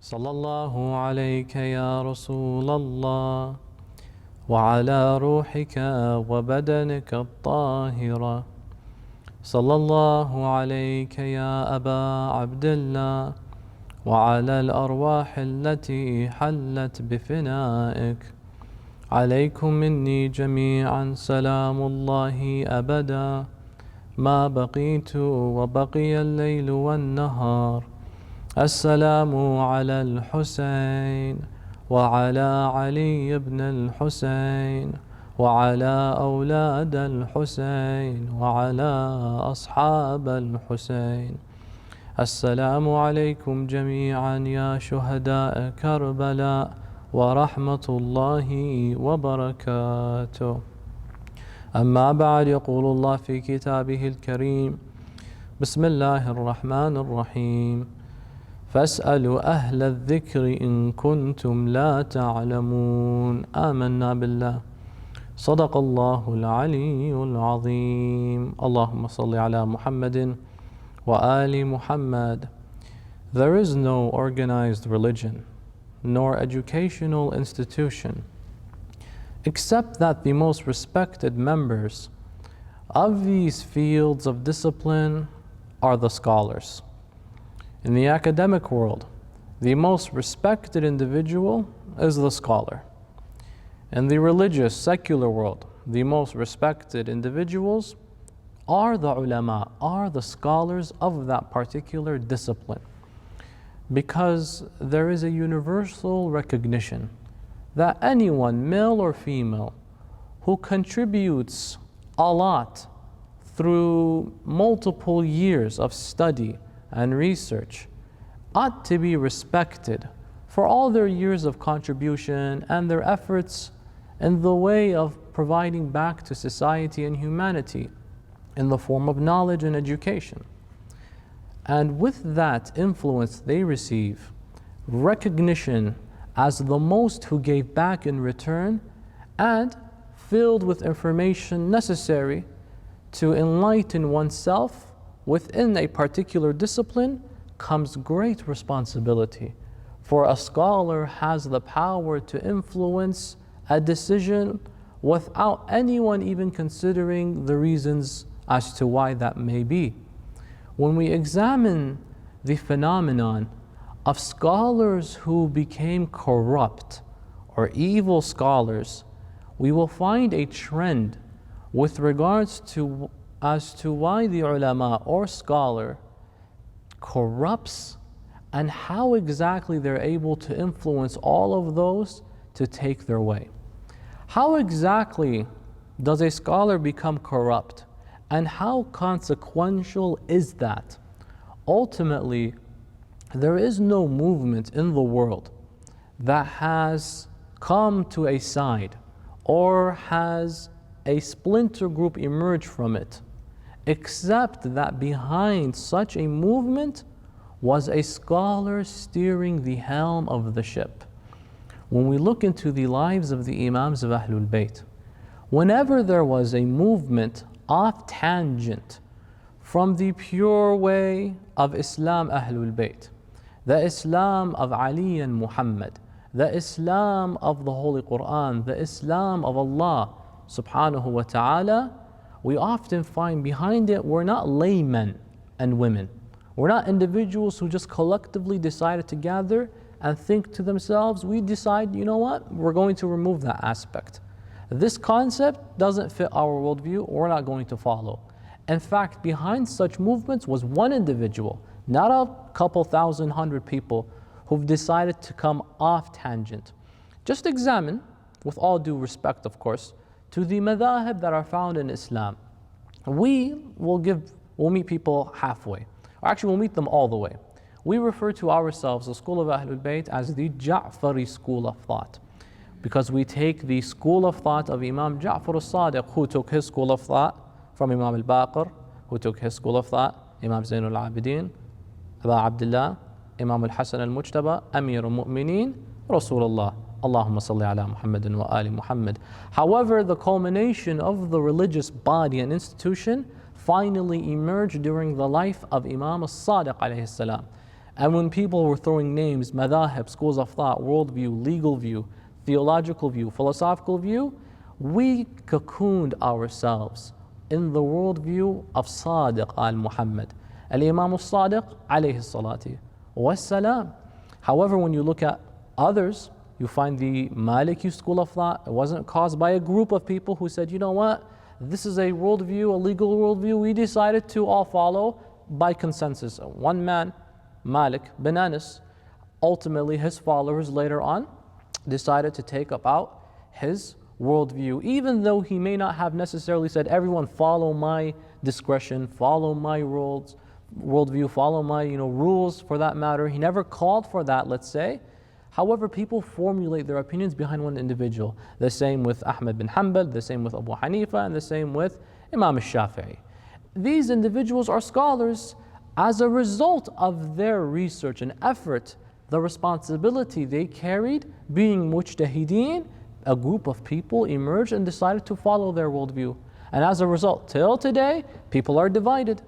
صلى الله عليك يا رسول الله وعلى روحك وبدنك الطاهرة. صلى الله عليك يا أبا عبد الله وعلى الأرواح التي حلت بفنائك. عليكم مني جميعا سلام الله أبدا ما بقيت وبقي الليل والنهار. السلام على الحسين وعلى علي بن الحسين وعلى أولاد الحسين وعلى أصحاب الحسين. السلام عليكم جميعا يا شهداء كربلاء ورحمة الله وبركاته. أما بعد، يقول الله في كتابه الكريم: بسم الله الرحمن الرحيم. فاسألوا أهل الذكر إن كنتم لا تعلمون. آمنا بالله. صدق الله العلي العظيم. اللهم صل على محمد وآل محمد. There is no organized religion nor educational institution except that the most respected members of these fields of discipline are the scholars. In the academic world, the most respected individual is the scholar. In the religious, secular world, the most respected individuals are the ulama, are the scholars of that particular discipline. Because there is a universal recognition that anyone, male or female, who contributes a lot through multiple years of study and research ought to be respected for all their years of contribution and their efforts in the way of providing back to society and humanity in the form of knowledge and education. And with that influence they receive, recognition as the most who gave back in return, and filled with information necessary to enlighten oneself within a particular discipline, comes great responsibility. For a scholar has the power to influence a decision without anyone even considering the reasons as to why that may be. When we examine the phenomenon of scholars who became corrupt or evil scholars, we will find a trend with regards to as to why the ulama or scholar corrupts and how exactly they're able to influence all of those to take their way. How exactly does a scholar become corrupt, and how consequential is that? Ultimately, there is no movement in the world that has come to a side or has a splinter group emerge from it, except that behind such a movement was a scholar steering the helm of the ship. When we look into the lives of the Imams of Ahlul Bayt, whenever there was a movement off tangent from the pure way of Islam Ahlul Bayt, the Islam of Ali and Muhammad, the Islam of the Holy Quran, the Islam of Allah subhanahu wa ta'ala, we often find behind it we're not laymen and women. We're not individuals who just collectively decided to gather and think to themselves, we decide, you know what, we're going to remove that aspect. This concept doesn't fit our worldview, we're not going to follow. In fact, behind such movements was one individual, not a couple thousand, hundred people who've decided to come off tangent. Just examine, with all due respect of course, to the madhahib that are found in Islam. We'll meet people halfway, or actually we'll meet them all the way. We refer to ourselves, the school of Ahlul Bayt, as the Ja'fari school of thought, because we take the school of thought of Imam Ja'far al-Sadiq, who took his school of thought from Imam al-Baqir, who took his school of thought, Imam Zain al-Abidin, Aba Abdullah, Imam al-Hasan al-Mujtaba, Amir al-Mu'mineen, Rasulullah. Allahumma salli ala Muhammadin wa ali Muhammad. However, the culmination of the religious body and institution finally emerged during the life of Imam al-Sadiq alayhi salam. And when people were throwing names, madahib, schools of thought, worldview, legal view, theological view, philosophical view, we cocooned ourselves in the worldview of Sadiq al-Muhammad, al-Imam al-Sadiq alayhi salati wassalam. However, when you look at others, you find the Maliki school of thought. It wasn't caused by a group of people who said, you know what, this is a worldview, a legal worldview, we decided to all follow by consensus. One man, Malik bin Anas, ultimately his followers later on decided to take about his worldview, even though he may not have necessarily said, everyone follow my discretion, follow my worldview, follow my rules for that matter. He never called for that, let's say. However, people formulate their opinions behind one individual. The same with Ahmad bin Hanbal, the same with Abu Hanifa, and the same with Imam al-Shafi'i. These individuals are scholars as a result of their research and effort, the responsibility they carried being mujtahideen. A group of people emerged and decided to follow their worldview. And as a result, till today, people are divided.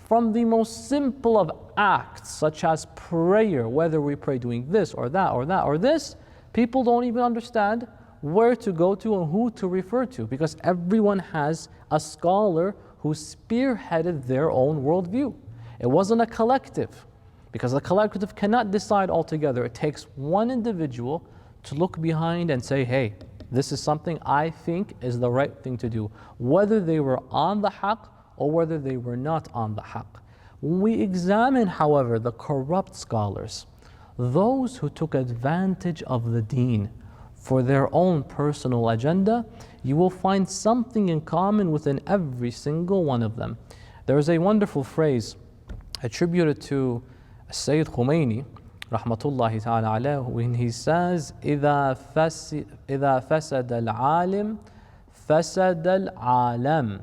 From the most simple of acts, such as prayer, whether we pray doing this or that or that or this, people don't even understand where to go to and who to refer to, because everyone has a scholar who spearheaded their own worldview. It wasn't a collective, because the collective cannot decide altogether. It takes one individual to look behind and say, hey, this is something I think is the right thing to do, whether they were on the haqq or whether they were not on the haqq. When we examine, however, the corrupt scholars, those who took advantage of the deen for their own personal agenda, you will find something in common within every single one of them. There is a wonderful phrase attributed to Sayyid Khomeini, rahmatullahi ta'ala alayhi, when he says, إِذَا فَسَدَ الْعَالِمِ فَسَدَ الْعَالَمِ.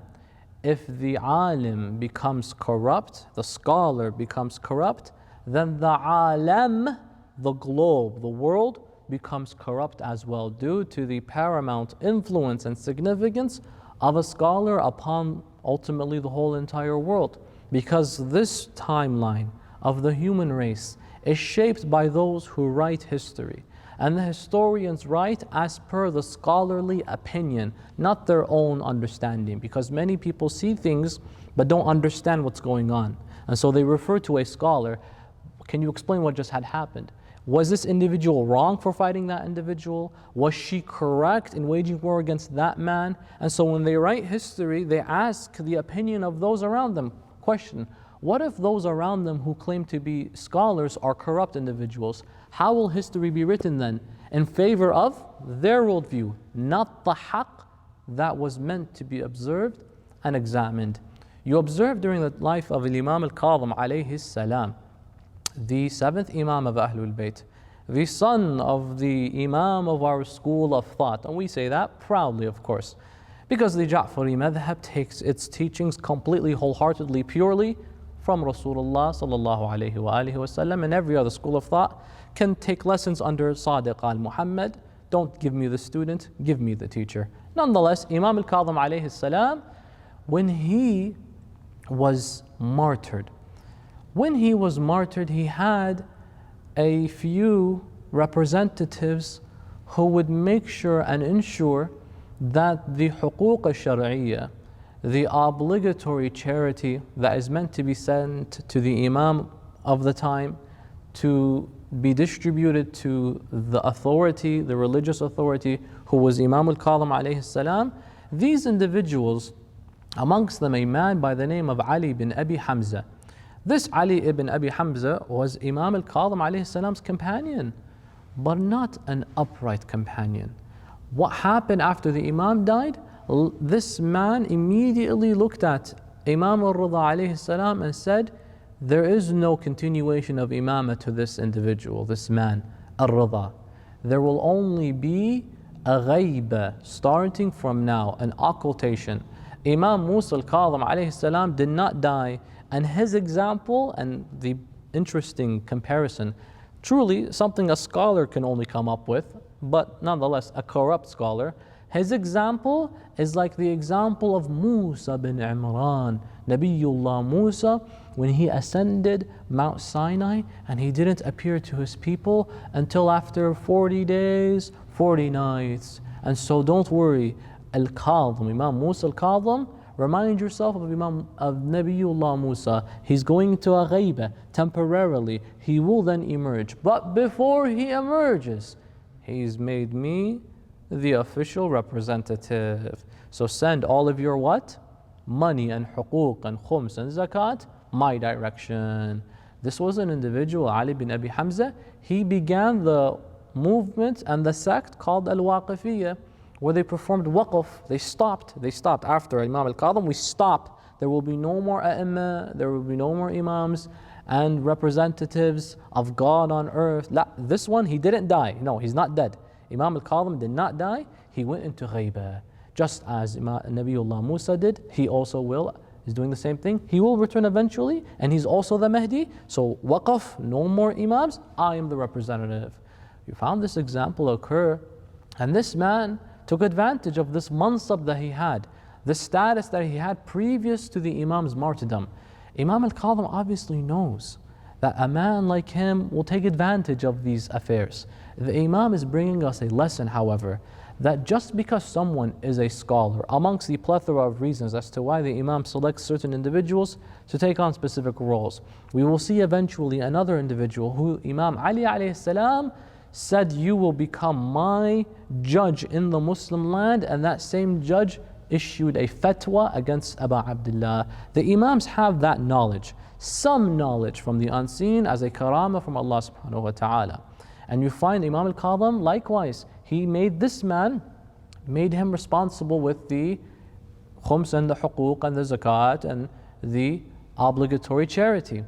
If the alim becomes corrupt, the scholar becomes corrupt, then the alam, the globe, the world, becomes corrupt as well, due to the paramount influence and significance of a scholar upon ultimately the whole entire world. Because this timeline of the human race is shaped by those who write history. And the historians write as per the scholarly opinion, not their own understanding, because many people see things but don't understand what's going on. And so they refer to a scholar. Can you explain what just had happened? Was this individual wrong for fighting that individual? Was she correct in waging war against that man? And so when they write history, they ask the opinion of those around them. Question: what if those around them who claim to be scholars are corrupt individuals? How will history be written then? In favor of their worldview, not the haqq that was meant to be observed and examined. You observe during the life of Imam al-Kadhim alayhi salam, the seventh Imam of Ahlul Bayt, the son of the Imam of our school of thought. And we say that proudly, of course, because the Ja'fari madhab takes its teachings completely, wholeheartedly, purely from Rasulullah sallallahu alayhi wa alihi wasallam, and every other school of thought can take lessons under Sadiq al-Muhammad. Don't give me the student, give me the teacher. Nonetheless, Imam al-Kadhim alayhi salam, when he was martyred, he had a few representatives who would make sure and ensure that the huquq al-shar'iyya, the obligatory charity that is meant to be sent to the Imam of the time, to be distributed to the authority, the religious authority, who was Imam al-Kadhim alayhi salam. These individuals, amongst them a man by the name of Ali bin Abi Hamza. This Ali ibn Abi Hamza was Imam al-Kadhim alayhi salam's companion, but not an upright companion. What happened after the Imam died? This man immediately looked at Imam al-Rida alayhi salam and said, there is no continuation of imamah to this individual, this man, al-Rida. There will only be a ghaiba starting from now, an occultation. Imam Musa al-Kadhim alayhi salam did not die, and his example and the interesting comparison, truly something a scholar can only come up with, but nonetheless a corrupt scholar, His example is like the example of Musa bin Imran, Nabiullah Musa, when he ascended Mount Sinai and he didn't appear to his people until after 40 days, 40 nights. And so don't worry, Al-Kadhim, Imam Musa Al-Kadhim, remind yourself of Nabiullah Musa. He's going to a ghaiba temporarily. He will then emerge. But before he emerges, he's made me the official representative. So send all of your what? Money and huquq and khums and zakat my direction. This was an individual, Ali bin Abi Hamza. He began the movement and the sect called Al-Waqifiyya, where they performed waqf. They stopped after Imam Al-Kadhim. We stopped. There will be no more a'imma, there will be no more imams and representatives of God on earth. This one, he didn't die. No, he's not dead. Imam Al-Kadhim did not die. He went into ghaiba. Just as Nabiullah Musa did, he also is doing the same thing. He will return eventually, and he's also the Mahdi. So waqf, no more imams, I am the representative. You found this example occur, and this man took advantage of this mansab that he had, the status that he had previous to the Imam's martyrdom. Imam Al-Kadhim obviously knows that a man like him will take advantage of these affairs. The Imam is bringing us a lesson, however, that just because someone is a scholar, amongst the plethora of reasons as to why the Imam selects certain individuals to take on specific roles, we will see eventually another individual who Imam Ali alayhi salam said, you will become my judge in the Muslim land, and that same judge issued a fatwa against Abu Abdullah. The Imams have that knowledge, some knowledge from the unseen as a karama from Allah subhanahu wa ta'ala. And you find Imam Al-Kadhim, likewise, he made this man, made him responsible with the khums and the huquq and the zakat and the obligatory charity.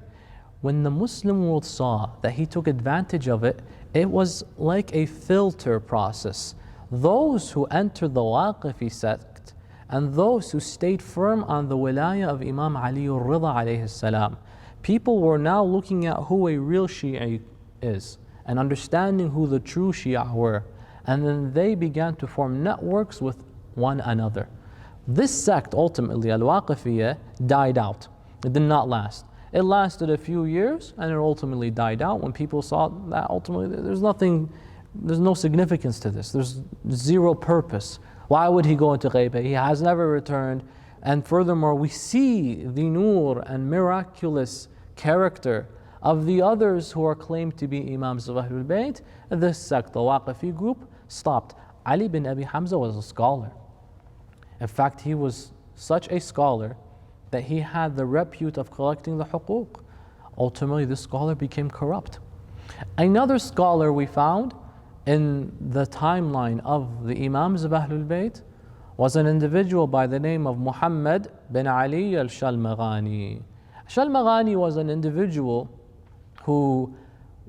When the Muslim world saw that he took advantage of it, it was like a filter process. Those who entered the Waqifi sect and those who stayed firm on the wilayah of Imam Ali al-Ridha alayhi salam, people were now looking at who a real Shi'i is and understanding who the true Shia were. And then they began to form networks with one another. This sect ultimately, Al-Waqifiyya, died out. It did not last. It lasted a few years and it ultimately died out when people saw that ultimately there's no significance to this. There's zero purpose. Why would he go into ghaiba? He has never returned. And furthermore, we see the nur and miraculous character of the others who are claimed to be Imams of Ahlul Bayt. This sect, the Waqifi group, stopped. Ali bin Abi Hamza was a scholar. In fact, he was such a scholar that he had the repute of collecting the huquq. Ultimately, this scholar became corrupt. Another scholar we found in the timeline of the Imams of Ahlul Bayt was an individual by the name of Muhammad bin Ali al-Shalmaghani. Shalmaghani was an individual who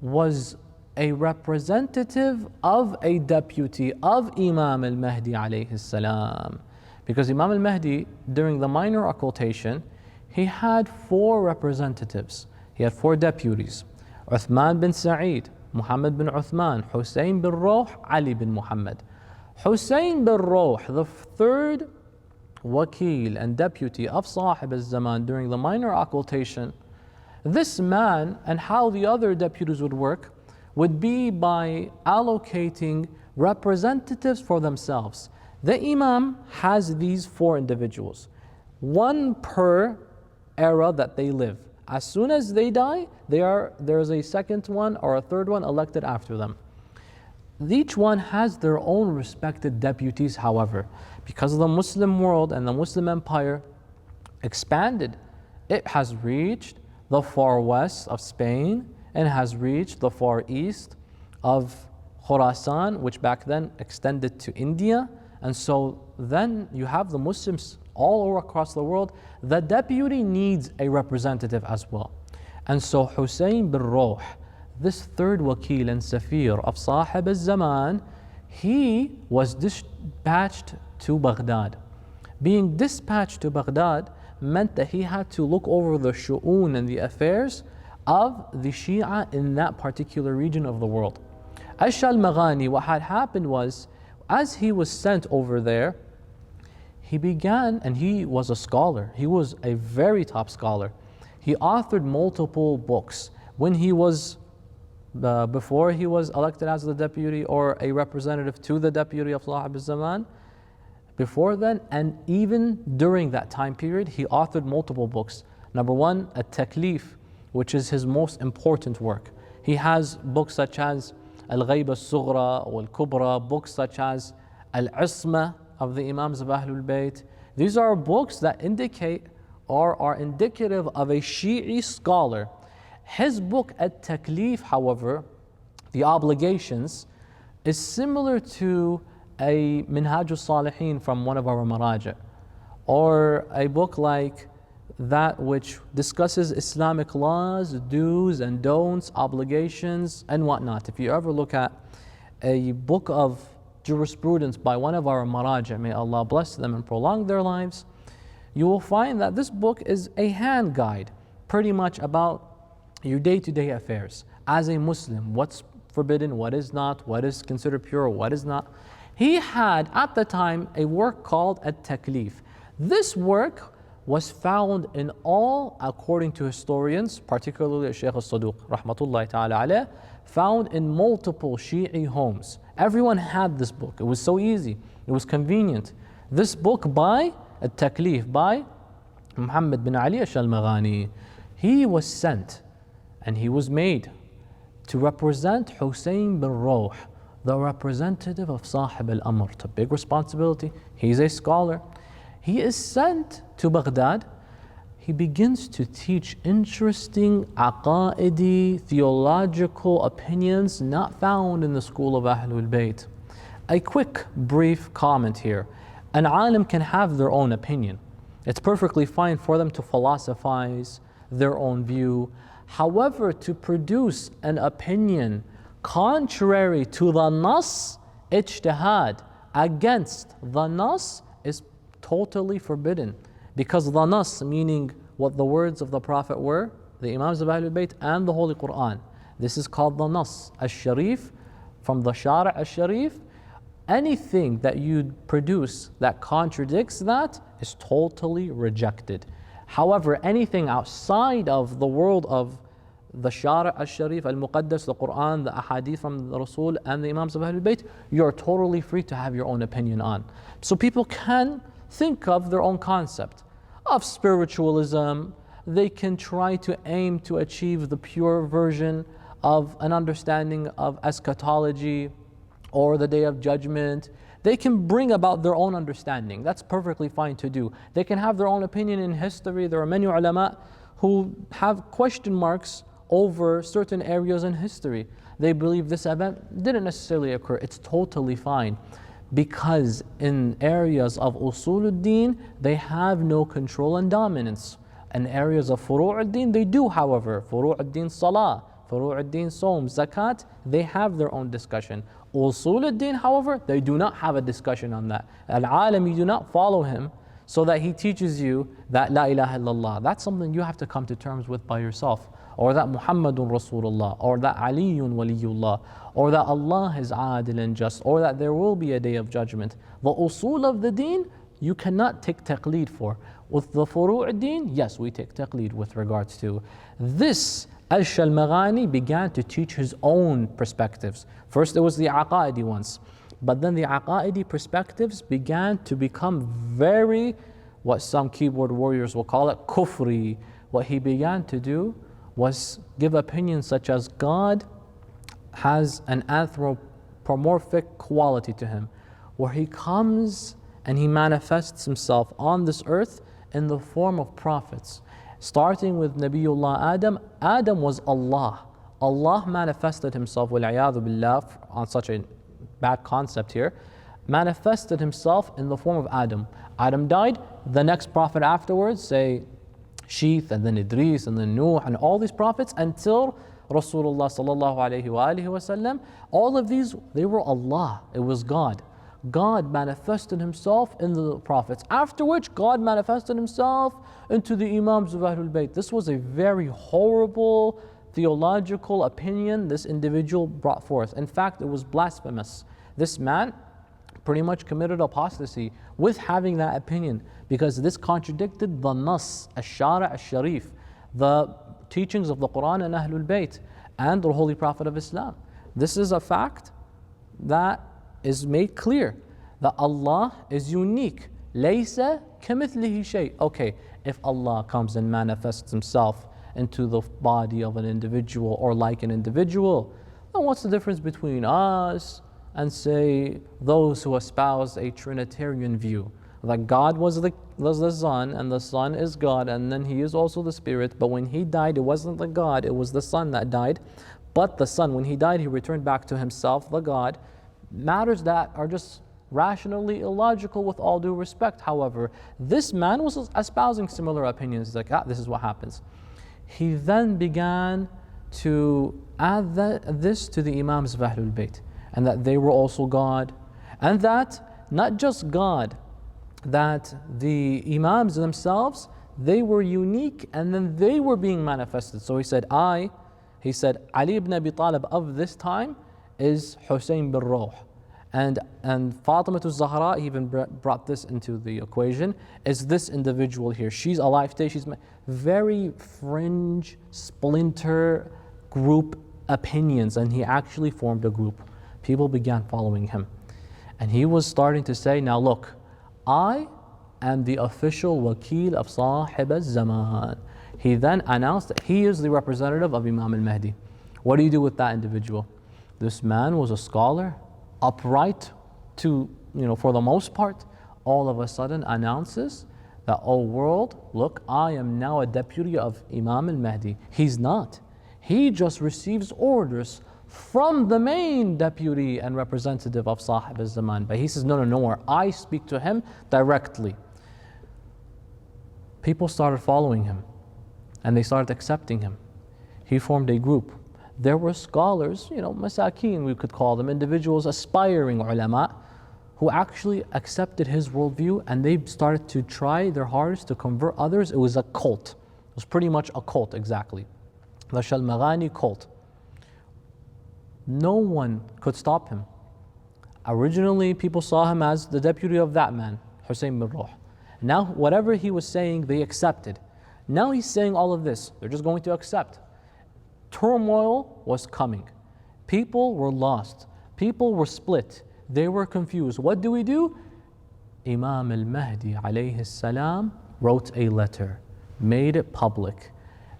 was a representative of a deputy of Imam al-Mahdi alayhi salam. Because Imam al-Mahdi, during the minor occultation, he had 4 representatives. He had 4 deputies. Uthman bin Sa'id, Muhammad bin Uthman, Hussein bin Rawh, Ali bin Muhammad. Hussein bin Rawh, the 3rd wakil and deputy of Sahib al-Zaman during the minor occultation, this man and how the other deputies would work would be by allocating representatives for themselves. The Imam has these 4 individuals, 1 per era that they live. As soon as they die, there's a second one or a third one elected after them. Each one has their own respected deputies, however, because the Muslim world and the Muslim empire expanded. It has reached the far west of Spain and has reached the far east of Khurasan, which back then extended to India. And so then you have the Muslims all over across the world. The deputy needs a representative as well. And so Hussein bin Rawh, this 3rd wakil and safir of Sahib al-Zaman, he was dispatched to Baghdad. Being dispatched to Baghdad meant that he had to look over the shu'un and the affairs of the Shia in that particular region of the world. Ash-Shalmaghani, what had happened was, as he was sent over there, he began, and he was a scholar. He was a very top scholar. He authored multiple books. When he was, before he was elected as the deputy or a representative to the deputy of Sahib al-Zaman, before then, and even during that time period, he authored multiple books. Number one, At-Taklif, which is his most important work. He has books such as Al-Ghayb al-Sughra or Al-Kubra, books such as Al-Isma of the Imams of Ahlul Bayt. These are books that indicate or are indicative of a Shi'i scholar. His book At-Taklif, however, the obligations, is similar to a Minhaj al-Salihin from one of our Maraja, or a book like that which discusses Islamic laws, do's and don'ts, obligations, and whatnot. If you ever look at a book of jurisprudence by one of our Maraja, may Allah bless them and prolong their lives, you will find that this book is a hand guide pretty much about your day-to-day affairs. As a Muslim, what's forbidden, what is not, what is considered pure, what is not. He had at the time a work called At-Taklif. This work was found in all, according to historians, particularly Shaykh al-Saduq, rahmatullahi ta'ala alayh, found in multiple Shi'i homes. Everyone had this book. It was so easy. It was convenient. This book by At-Taklif, by Muhammad bin Ali al-Maghani, he was sent and he was made to represent Hussein bin Rawh, the representative of Sahib al-Amr. It's a big responsibility. He's a scholar. He is sent to Baghdad. He begins to teach interesting aqaidi, theological opinions not found in the school of Ahlul Bayt. A quick, brief comment here. An alim can have their own opinion. It's perfectly fine for them to philosophize their own view. However, to produce an opinion contrary to the Nas, ijtihad, against the Nas, is totally forbidden. Because the Nas, meaning what the words of the Prophet were, the Imams of Ahlul Bayt and the Holy Quran. This is called the Nas al-Sharif, from the Shara' al-Sharif. Anything that you produce that contradicts that is totally rejected. However, anything outside of the world of the Shara' al-Sharif, al-Muqaddas, the Quran, the Ahadith from the Rasul and the Imams of Ahlul Bayt, you're totally free to have your own opinion on. So people can think of their own concept of spiritualism. They can try to aim to achieve the pure version of an understanding of eschatology or the Day of Judgment. They can bring about their own understanding. That's perfectly fine to do. They can have their own opinion in history. There are many ulama who have question marks over certain areas in history. They believe this event didn't necessarily occur. It's totally fine. Because in areas of usuluddin, they have no control and dominance. In areas of furu'uddin, they do, however. Furu'uddin salah, furu'uddin sawm, zakat, they have their own discussion. Usuluddin, however, they do not have a discussion on that. Al-alim, you do not follow him so that he teaches you that La ilaha illallah. That's something you have to come to terms with by yourself. Or that Muhammadun Rasulullah, or that Aliyun Waliyullah, or that Allah is adil and just, or that there will be a day of judgment. The usul of the deen, you cannot take taqleed for. With the furu'ud deen, yes, we take taqleed with regards to. This Al-Maghani began to teach his own perspectives. First it was the aqaidi ones, but then the aqaidi perspectives began to become very, what some keyboard warriors will call it, kufri. What he began to do was give opinions such as God has an anthropomorphic quality to him, where he comes and he manifests himself on this earth in the form of prophets. Starting with Nabiullah Adam, Adam was Allah. Allah manifested himself, wal-'iyadhu billah, on such a bad concept here, manifested himself in the form of Adam. Adam died, the next prophet afterwards, say Sheeth, and then Idris, and then Nuh, and all these prophets until Rasulullah sallallahu alayhi wa alihi wasallam. All of these, they were Allah. It was God. God manifested himself in the prophets, after which God manifested himself into the Imams of Ahlul Bayt. This was a very horrible theological opinion this individual brought forth. In fact, it was blasphemous. This man pretty much committed apostasy with having that opinion, because this contradicted the Nas, Ash-Shara' Ash-Sharif, the teachings of the Quran and Ahlul Bayt and the Holy Prophet of Islam. This is a fact that is made clear that Allah is unique. Laysa kamithlihi shay. Okay, if Allah comes and manifests Himself into the body of an individual or like an individual, then what's the difference between us and say those who espouse a Trinitarian view? That God was the Son and the Son is God and then He is also the Spirit, but when He died it wasn't the God, it was the Son that died. But the Son, when He died, He returned back to Himself, the God. Matters that are just rationally illogical with all due respect. However, this man was espousing similar opinions. He's like, this is what happens. He then began to add this to the Imams of Ahlul Bayt, and that they were also God, and that not just God, that the Imams themselves, they were unique and then they were being manifested. So he said, Ali ibn Abi Talib of this time is Hussein bin Ruh. And Fatima Zahra even brought this into the equation, is this individual here. She's alive today, she's very fringe, splinter group opinions, and he actually formed a group. People began following him. And he was starting to say, now look, I am the official wakil of Sahib al-Zaman. He then announced that he is the representative of Imam al-Mahdi. What do you do with that individual? This man was a scholar, upright for the most part, all of a sudden announces that, oh world, look, I am now a deputy of Imam al-Mahdi. He's not. He just receives orders from the main deputy and representative of Sahib al-Zaman. But he says, no, I speak to him directly. People started following him and they started accepting him. He formed a group. There were scholars, masakeen we could call them, individuals, aspiring ulama, who actually accepted his worldview, and they started to try their hardest to convert others. It was a cult. It was pretty much a cult, exactly. The Shalmaghani cult. No one could stop him. Originally, people saw him as the deputy of that man, Hussein bin Ruh. Now, whatever he was saying, they accepted. Now he's saying all of this. They're just going to accept. Turmoil was coming. People were lost. People were split. They were confused. What do we do? Imam al-Mahdi alayhi salam wrote a letter, made it public.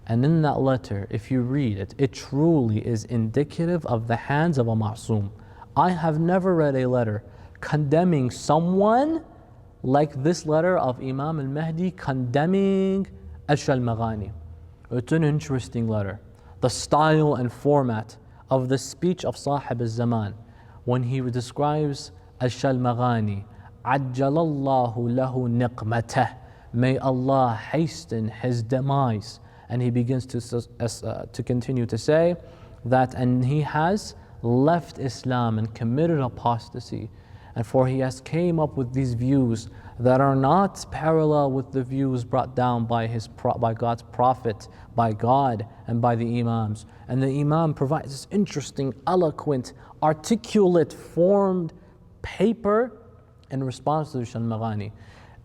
And in that letter, if you read it, it truly is indicative of the hands of a ma'soom. I have never read a letter condemning someone like this letter of Imam al-Mahdi condemning Ash-Shalmaghani. It's an interesting letter. The style and format of the speech of Sahib al-Zaman, when he describes Ash-Shalmaghani, Ajjalallahu lahu niqmatah, may Allah hasten his demise. And he begins to continue to say that, and he has left Islam and committed apostasy, and for he has came up with these views that are not parallel with the views brought down by God's Prophet, by God, and by the Imams. And the Imam provides this interesting, eloquent, articulate, formed paper in response to the Shalmaghani.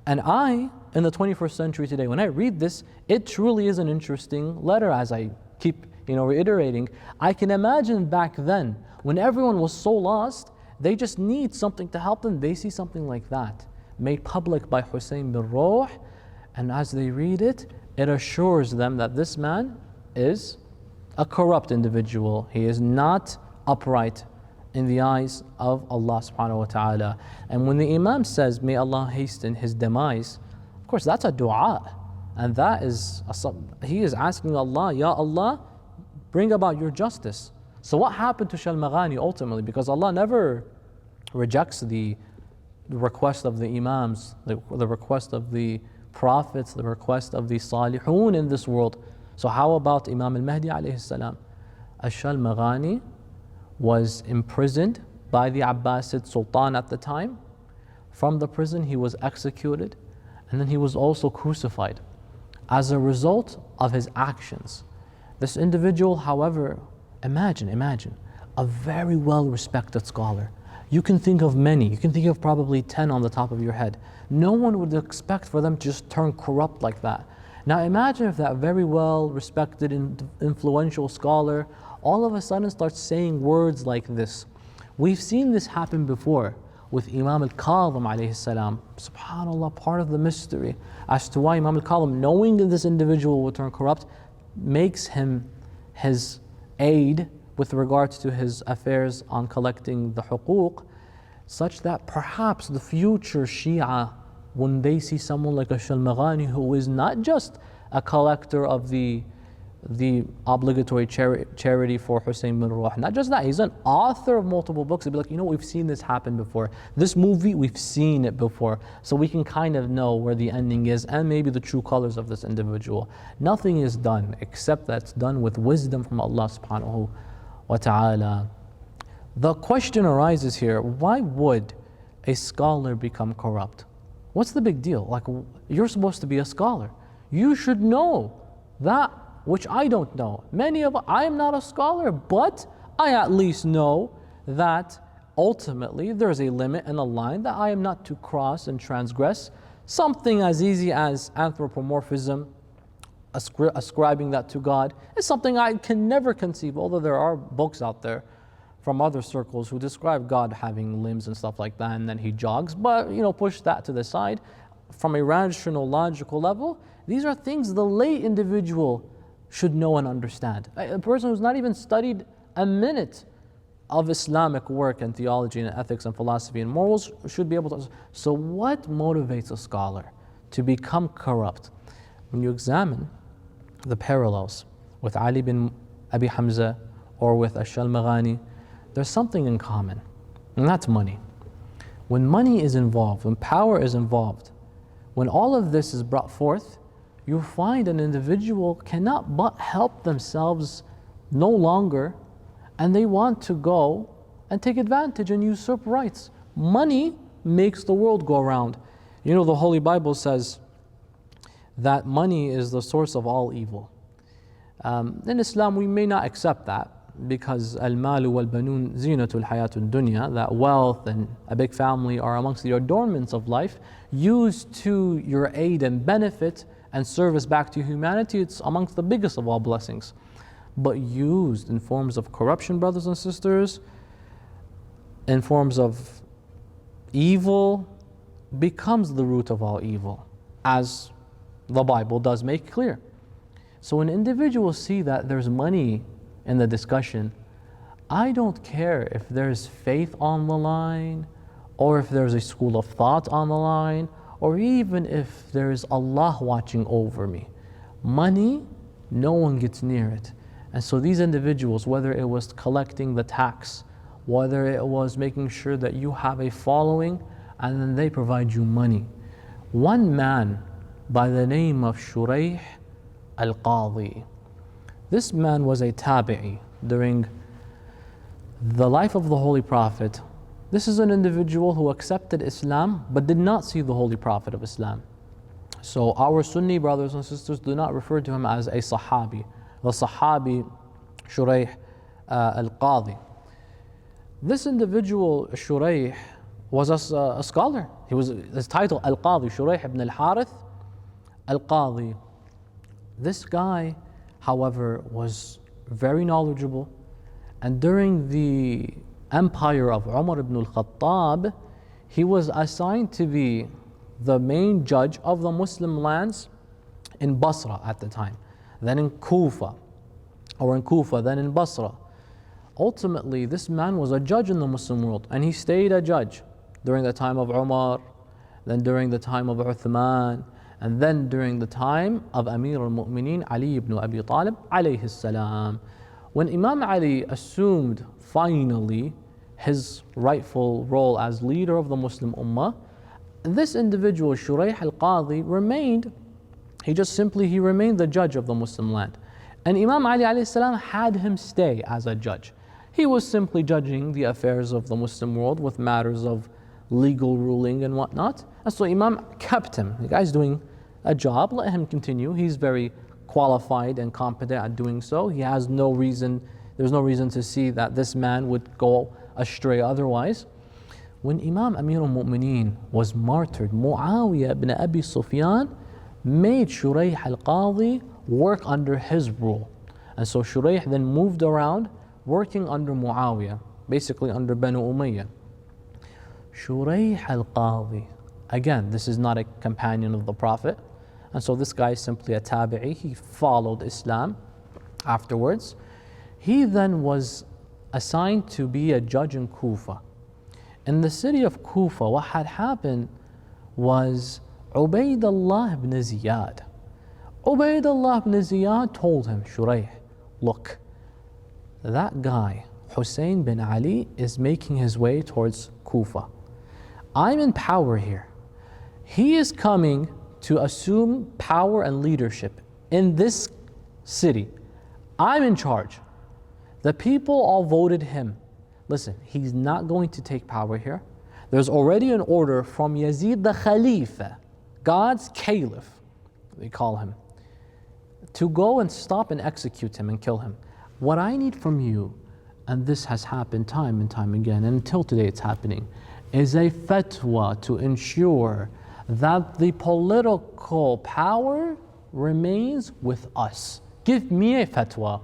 And I, in the 21st century today, when I read this, it truly is an interesting letter, as I keep reiterating. I can imagine back then, when everyone was so lost, they just need something to help them. They see something like that, made public by Hussein bin Ruh, and as they read it, it assures them that this man is a corrupt individual. He is not upright in the eyes of Allah subhanahu wa ta'ala. And when the Imam says, may Allah hasten his demise, of course that's a dua. And that is, he is asking Allah, Ya Allah, bring about your justice. So what happened to Shalmaghani ultimately? Because Allah never rejects the request of the Imams, the request of the Prophets, the request of the Salihun in this world. So how about Imam al-Mahdi alayhi salam? Ash-Shalmaghani was imprisoned by the Abbasid Sultan at the time. From the prison he was executed, and then he was also crucified as a result of his actions. This individual, however, imagine, a very well respected scholar, You can think of many. You can think of probably 10 on the top of your head. No one would expect for them to just turn corrupt like that. Now imagine if that very well respected and influential scholar all of a sudden starts saying words like this. We've seen this happen before with Imam al-Kadhim alayhi salam. SubhanAllah, part of the mystery as to why Imam al-Kadhim, knowing that this individual will turn corrupt, makes him his aide with regards to his affairs on collecting the huquq, such that perhaps the future Shia, when they see someone like a Shalmaghani who is not just a collector of the obligatory charity for Hussein bin Ruh, not just that, he's an author of multiple books, they'll be like, you know, we've seen this happen before. This movie, we've seen it before. So we can kind of know where the ending is and maybe the true colors of this individual. Nothing is done except that's done with wisdom from Allah subhanahu wa ta'ala. The question arises here, why would a scholar become corrupt? What's the big deal? Like, you're supposed to be a scholar. You should know that which I don't know. I am not a scholar, but I at least know that ultimately there's a limit and a line that I am not to cross and transgress. Something as easy as anthropomorphism, ascribing that to God, is something I can never conceive, although there are books out there from other circles who describe God having limbs and stuff like that, and then he jogs, but push that to the side. From a rational, logical level, these are things the lay individual should know and understand. A person who's not even studied a minute of Islamic work and theology and ethics and philosophy and morals should be able to. So what motivates a scholar to become corrupt? When you examine the parallels with Ali bin Abi Hamza or with Ash-Shalmaghani, there's something in common, and that's money. When money is involved, when power is involved, when all of this is brought forth, you find an individual cannot but help themselves no longer, and they want to go and take advantage and usurp rights. Money makes the world go around. The Holy Bible says that money is the source of all evil. In Islam, we may not accept that, because al-malu wal-banun zinatul hayatul dunya, that wealth and a big family are amongst the adornments of life, used to your aid and benefit and service back to humanity. It's amongst the biggest of all blessings. But used in forms of corruption, brothers and sisters, in forms of evil, becomes the root of all evil, as the Bible does make clear. So when individuals see that there's money in the discussion, I don't care if there's faith on the line, or if there's a school of thought on the line, or even if there's Allah watching over me. Money, no one gets near it. And so these individuals, whether it was collecting the tax, whether it was making sure that you have a following, and then they provide you money. One man by the name of Shuraih al-Qadhi, this man was a tabi'i during the life of the Holy Prophet. This is an individual who accepted Islam but did not see the Holy Prophet of Islam. So our Sunni brothers and sisters do not refer to him as a Sahabi. The Sahabi Shuraih al-Qadhi. This individual, Shuraih, was a scholar. His title, Al-Qadhi, Shuraih ibn al-Harith al-Qadhi. This guy, however, was very knowledgeable, and during the empire of Umar ibn al-Khattab, he was assigned to be the main judge of the Muslim lands in Basra at the time, then in Kufa, then in Basra. Ultimately, this man was a judge in the Muslim world, and he stayed a judge during the time of Umar, then during the time of Uthman, and then during the time of Amir al-Mu'mineen Ali ibn Abi Talib alayhi salam. When Imam Ali assumed finally his rightful role as leader of the Muslim Ummah, this individual, Shuraih al-Qadhi, remained the judge of the Muslim land. And Imam Ali alayhi salam had him stay as a judge. He was simply judging the affairs of the Muslim world with matters of legal ruling and whatnot. And so Imam kept him. The guy's doing a job, let him continue. He's very qualified and competent at doing so. There's no reason to see that this man would go astray otherwise. when Imam Amir al-Mu'mineen was martyred, Muawiyah ibn Abi Sufyan made Shurayh al-Qadi work under his rule. And so Shurayh then moved around working under Muawiyah, basically under Banu Umayyah. Shurayh al-Qadi, again, this is not a companion of the Prophet, and so this guy is simply a tabi'i. He followed Islam afterwards. He then was assigned to be a judge in Kufa. In the city of Kufa, what had happened was Ubaydullah ibn Ziyad. Ubaydullah ibn Ziyad told him, Shurayh, look, that guy, Hussein bin Ali, is making his way towards Kufa. I'm in power here. He is coming to assume power and leadership in this city. I'm in charge. The people all voted him. Listen, he's not going to take power here. There's already an order from Yazid the Khalifa, God's caliph, they call him, to go and stop and execute him and kill him. What I need from you, and this has happened time and time again, and until today it's happening, is a fatwa to ensure that the political power remains with us. Give me a fatwa.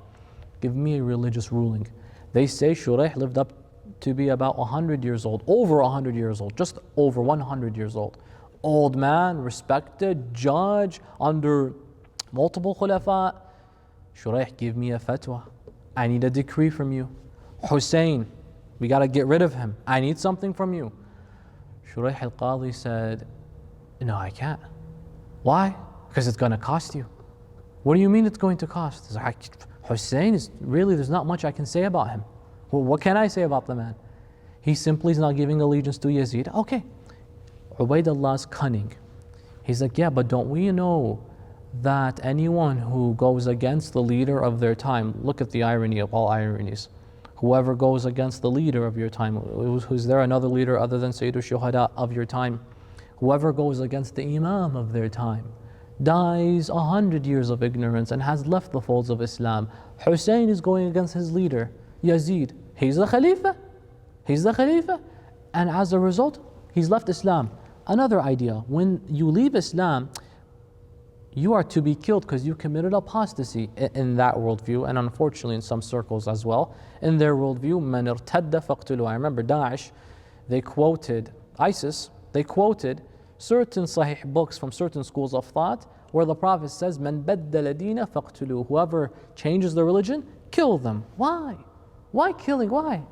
Give me a religious ruling. They say Shurayh lived up to be about 100 years old, over 100 years old, just over 100 years old. Old man, respected, judge under multiple khulafa. Shurayh, give me a fatwa. I need a decree from you. Hussein, we got to get rid of him. I need something from you. Shurayh al-Qadi said, no, I can't. Why? Because it's going to cost you. What do you mean it's going to cost? Hussein is really, there's not much I can say about him. Well, what can I say about the man? He simply is not giving allegiance to Yazid. Okay. Ubaidullah's cunning. He's like, yeah, but don't we know that anyone who goes against the leader of their time, look at the irony of all ironies. Whoever goes against the leader of your time, who's there another leader other than Sayyid al-Shuhada of your time? Whoever goes against the Imam of their time dies 100 years of ignorance and has left the folds of Islam. Hussein is going against his leader, Yazid. He's the Khalifa. He's the Khalifa. And as a result, he's left Islam. Another idea, when you leave Islam, you are to be killed because you committed apostasy in that worldview, and unfortunately in some circles as well. In their worldview, man irtadda faqtulu. I remember Daesh, they quoted ISIS, they quoted certain Sahih books from certain schools of thought where the Prophet says, man baddala deena faqtulu. Whoever changes the religion, kill them. Why? Why killing? Why?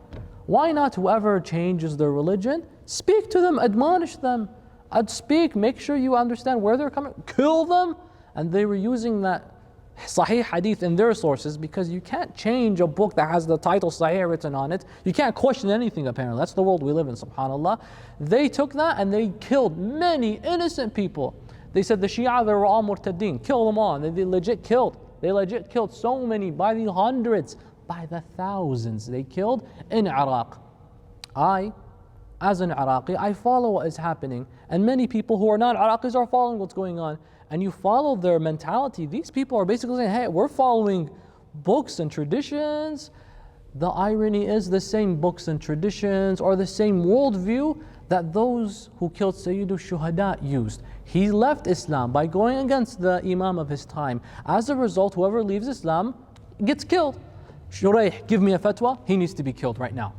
Why not whoever changes their religion? Speak to them, admonish them. I'd speak, make sure you understand where they're coming, kill them. And they were using that Sahih hadith in their sources because you can't change a book that has the title Sahih written on it. You can't question anything apparently. That's the world we live in, subhanAllah. They took that and they killed many innocent people. They said the Shia, they were all murtadeen, kill them all. And they legit killed. They legit killed so many, by the hundreds, by the thousands they killed in Iraq. I, as an Iraqi, I follow what is happening. And many people who are not Iraqis are following what's going on. And you follow their mentality. These people are basically saying, hey, we're following books and traditions. The irony is the same books and traditions or the same worldview that those who killed Sayyid al-Shuhada used. He left Islam by going against the Imam of his time. As a result, whoever leaves Islam gets killed. Shurayh, give me a fatwa, he needs to be killed right now.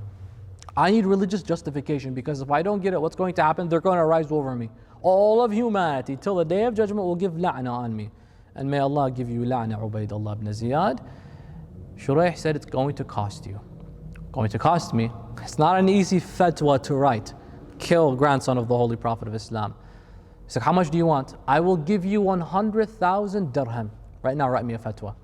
I need religious justification because if I don't get it, what's going to happen? They're going to rise over me. All of humanity till the day of judgment will give la'na on me. And may Allah give you la'na, Ubaydullah ibn Ziyad. Shurayh said, it's going to cost you. Going to cost me. It's not an easy fatwa to write. Kill grandson of the Holy Prophet of Islam. He said, how much do you want? I will give you 100,000 dirham. Right now, write me a fatwa.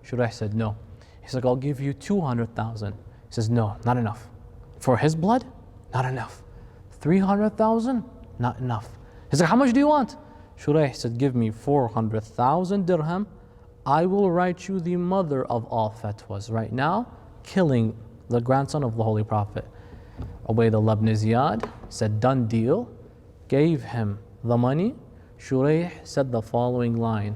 Shurayh said, no. He said, I'll give you 200,000. He says, no, not enough. For his blood? Not enough. 300,000? Not enough. He said, how much do you want? Shurayh said, give me 400,000 dirham. I will write you the mother of all fatwas right now, killing the grandson of the Holy Prophet. Ubaydullah ibn Ziyad said, done deal, gave him the money. Shurayh said the following line,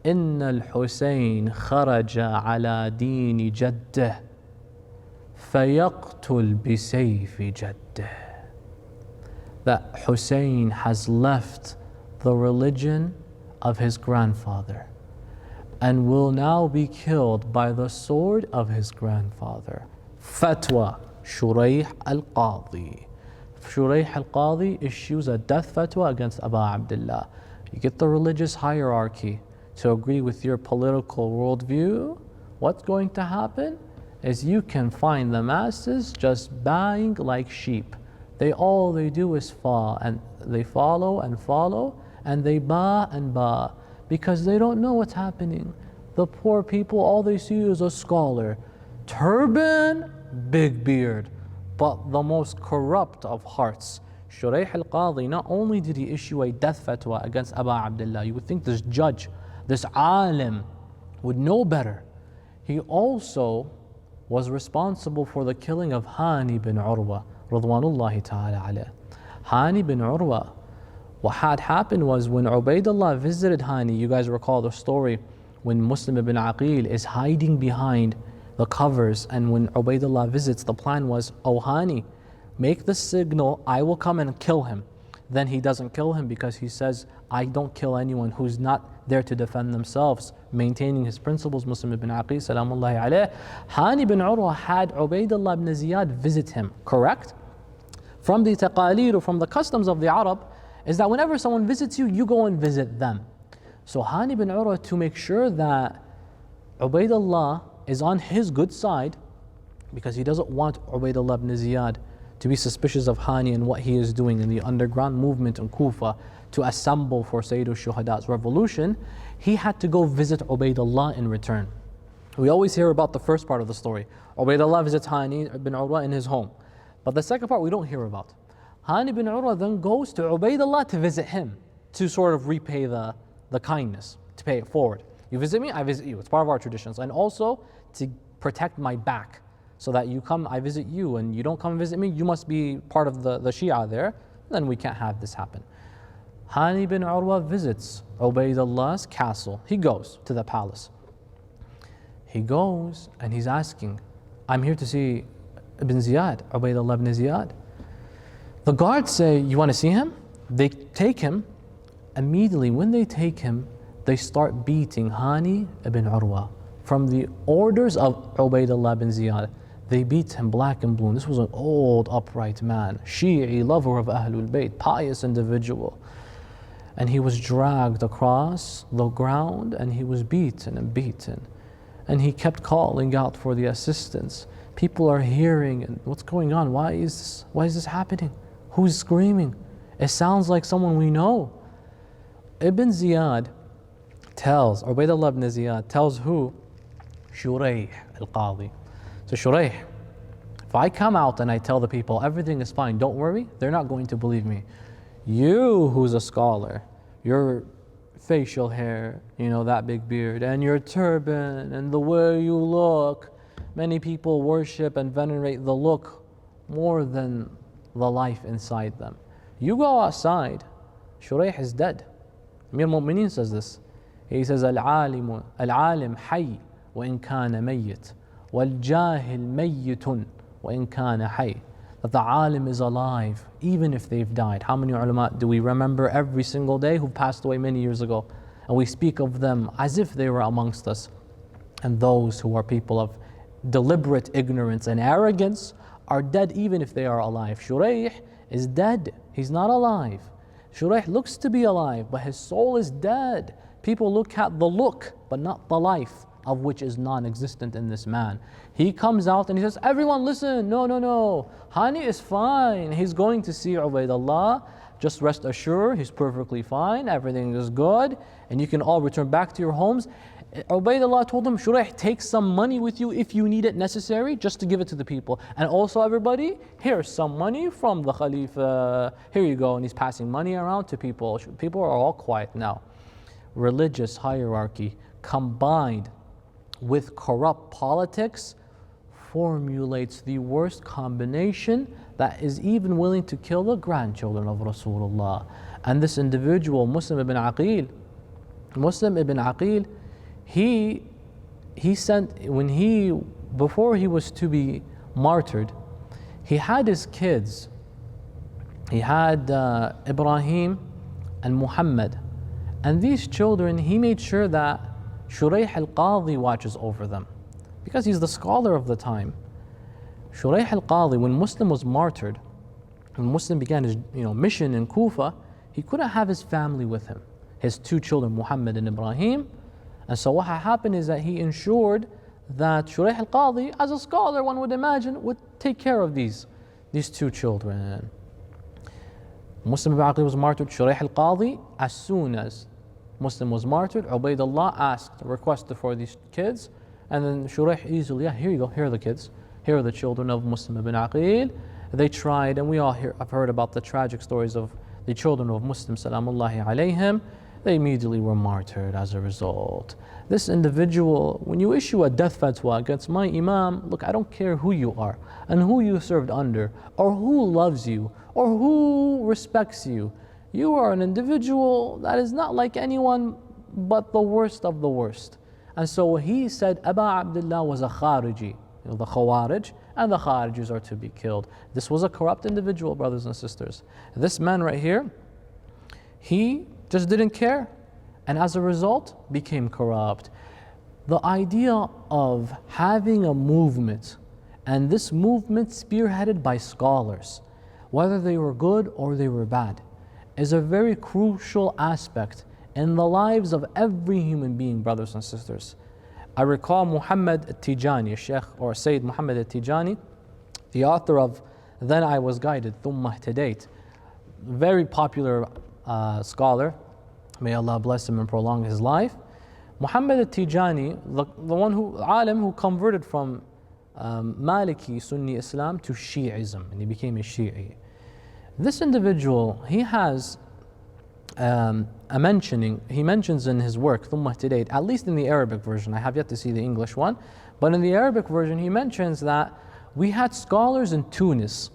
إن الحسين خرج على دين جده فيقتل بسيف جده. that Hussein has left the religion of his grandfather and will now be killed by the sword of his grandfather. Fatwa, Shuraih al-Qadi. Shuraih al-Qadi issues a death fatwa against Abu Abdullah. You get the religious hierarchy to agree with your political worldview, what's going to happen is you can find the masses just buying like sheep. All they do is follow and they ba and ba because they don't know what's happening. The poor people, all they see is a scholar, turban, big beard, but the most corrupt of hearts. Shuraih al-Qadi, not only did he issue a death fatwa against Abu Abdullah, you would think this judge, this alim would know better. He also was responsible for the killing of Hani bin Urwa, Radwanullahi ta'ala alayh. Hani bin Urwa, what had happened was when Ubaidullah visited Hani, you guys recall the story when Muslim ibn Aqil is hiding behind the covers, and when Ubaidullah visits, the plan was, oh Hani, make the signal, I will come and kill him. Then he doesn't kill him because he says, I don't kill anyone who's not there to defend themselves, maintaining his principles. Muslim ibn Aqil, salamullahi alayh. Hani bin Urwa had Ubaidullah ibn Ziyad visit him, correct? From the taqaleed or from the customs of the Arab, is that whenever someone visits you, you go and visit them. So Hani bin Urwa, to make sure that Ubaidullah is on his good side, because he doesn't want Ubaidullah ibn Ziyad to be suspicious of Hani and what he is doing in the underground movement in Kufa to assemble for Sayyid al-Shuhada's revolution, he had to go visit Ubaidullah in return. We always hear about the first part of the story. Ubaidullah visits Hani bin Urwa in his home. But the second part we don't hear about. Hani bin Urwa then goes to Ubaidullah to visit him, to sort of repay the kindness, to pay it forward. You visit me, I visit you. It's part of our traditions. And also to protect my back, so that you come, I visit you, and you don't come and visit me, you must be part of the Shia there, then we can't have this happen. Hani bin Urwa visits Ubaidullah's castle. He goes to the palace. He goes and he's asking, I'm here to see Ibn Ziyad, Ubaidullah ibn Ziyad. The guards say, you want to see him? They take him. Immediately when they take him, they start beating Hani ibn Urwa. From the orders of Ubaidullah ibn Ziyad, they beat him black and blue. This was an old, upright man, Shi'i, lover of Ahlul Bayt, pious individual. And he was dragged across the ground and he was beaten and beaten. And he kept calling out for the assistance. People are hearing, and what's going on? Why is this happening? Who's screaming? It sounds like someone we know. Ibn Ziyad tells, Ubaidullah ibn Ziyad tells who? Shuraih al-Qadi. So Shuraih, if I come out and I tell the people everything is fine, don't worry, they're not going to believe me. You who's a scholar, your facial hair, that big beard, and your turban, and the way you look, many people worship and venerate the look more than the life inside them. You go outside, Shuraih is dead. Amir al-Mu'mineen says this. He says, Al-alim hayy wa in kana mayyit, wal-jahil mayyitun wa in kana hayy. That the alim is alive, even if they've died. How many ulama do we remember every single day who passed away many years ago? And we speak of them as if they were amongst us. And those who are people of deliberate ignorance and arrogance are dead even if they are alive. Shuraih is dead. He's not alive. Shuraih looks to be alive, but his soul is dead. People look at the look, but not the life, of which is non-existent in this man. He comes out and he says, everyone listen, no. Hani is fine. He's going to see Ubaidullah. Just rest assured, he's perfectly fine. Everything is good. And you can all return back to your homes. Ubaidullah told him, Shuraih, take some money with you if you need it necessary, just to give it to the people. And also everybody, here's some money from the Khalifa. Here you go. And he's passing money around to people. People are all quiet now. Religious hierarchy combined with corrupt politics formulates the worst combination that is even willing to kill the grandchildren of Rasulullah. And this individual, Muslim ibn Aqil, he sent, before he was to be martyred, he had his kids He had Ibrahim and Muhammad. And these children, he made sure that Shurayh al-Qadi watches over them, because he's the scholar of the time. Shurayh al-Qadi, when Muslim was martyred, when Muslim began his mission in Kufa, he couldn't have his family with him, his two children, Muhammad and Ibrahim. And so what happened is that he ensured that Shurayh al-Qadi, as a scholar, one would imagine, would take care of these two children. Muslim ibn Aqil was martyred. Shurayh al-Qadi, as soon as Muslim was martyred, Ubaydullah asked, requested for these kids, and then Shurayh easily, here you go, here are the kids, here are the children of Muslim ibn Aqil. They tried, and we all have heard about the tragic stories of the children of Muslim, salamullahi alayhim. They immediately were martyred as a result. This individual, when you issue a death fatwa against my imam, look, I don't care who you are and who you served under or who loves you or who respects you. You are an individual that is not like anyone but the worst of the worst. And so he said Aba Abdullah was a Khariji, the Khawarij, and the Kharijis are to be killed. This was a corrupt individual, brothers and sisters. This man right here, he just didn't care, and as a result became corrupt. The idea of having a movement, and this movement spearheaded by scholars, whether they were good or they were bad, is a very crucial aspect in the lives of every human being, brothers and sisters. I recall Muhammad Tijani, Sheikh or Sayyid Muhammad Tijani, the author of Then I Was Guided, Thumma Ihtadayt, very popular scholar. May Allah bless him and prolong his life. Muhammad Tijani, the alim who converted from Maliki Sunni Islam to Shi'ism, and he became a Shi'i. This individual, he has he mentions in his work, Thumma Ihtadayt, at least in the Arabic version, I have yet to see the English one, but in the Arabic version he mentions that we had scholars in Tunis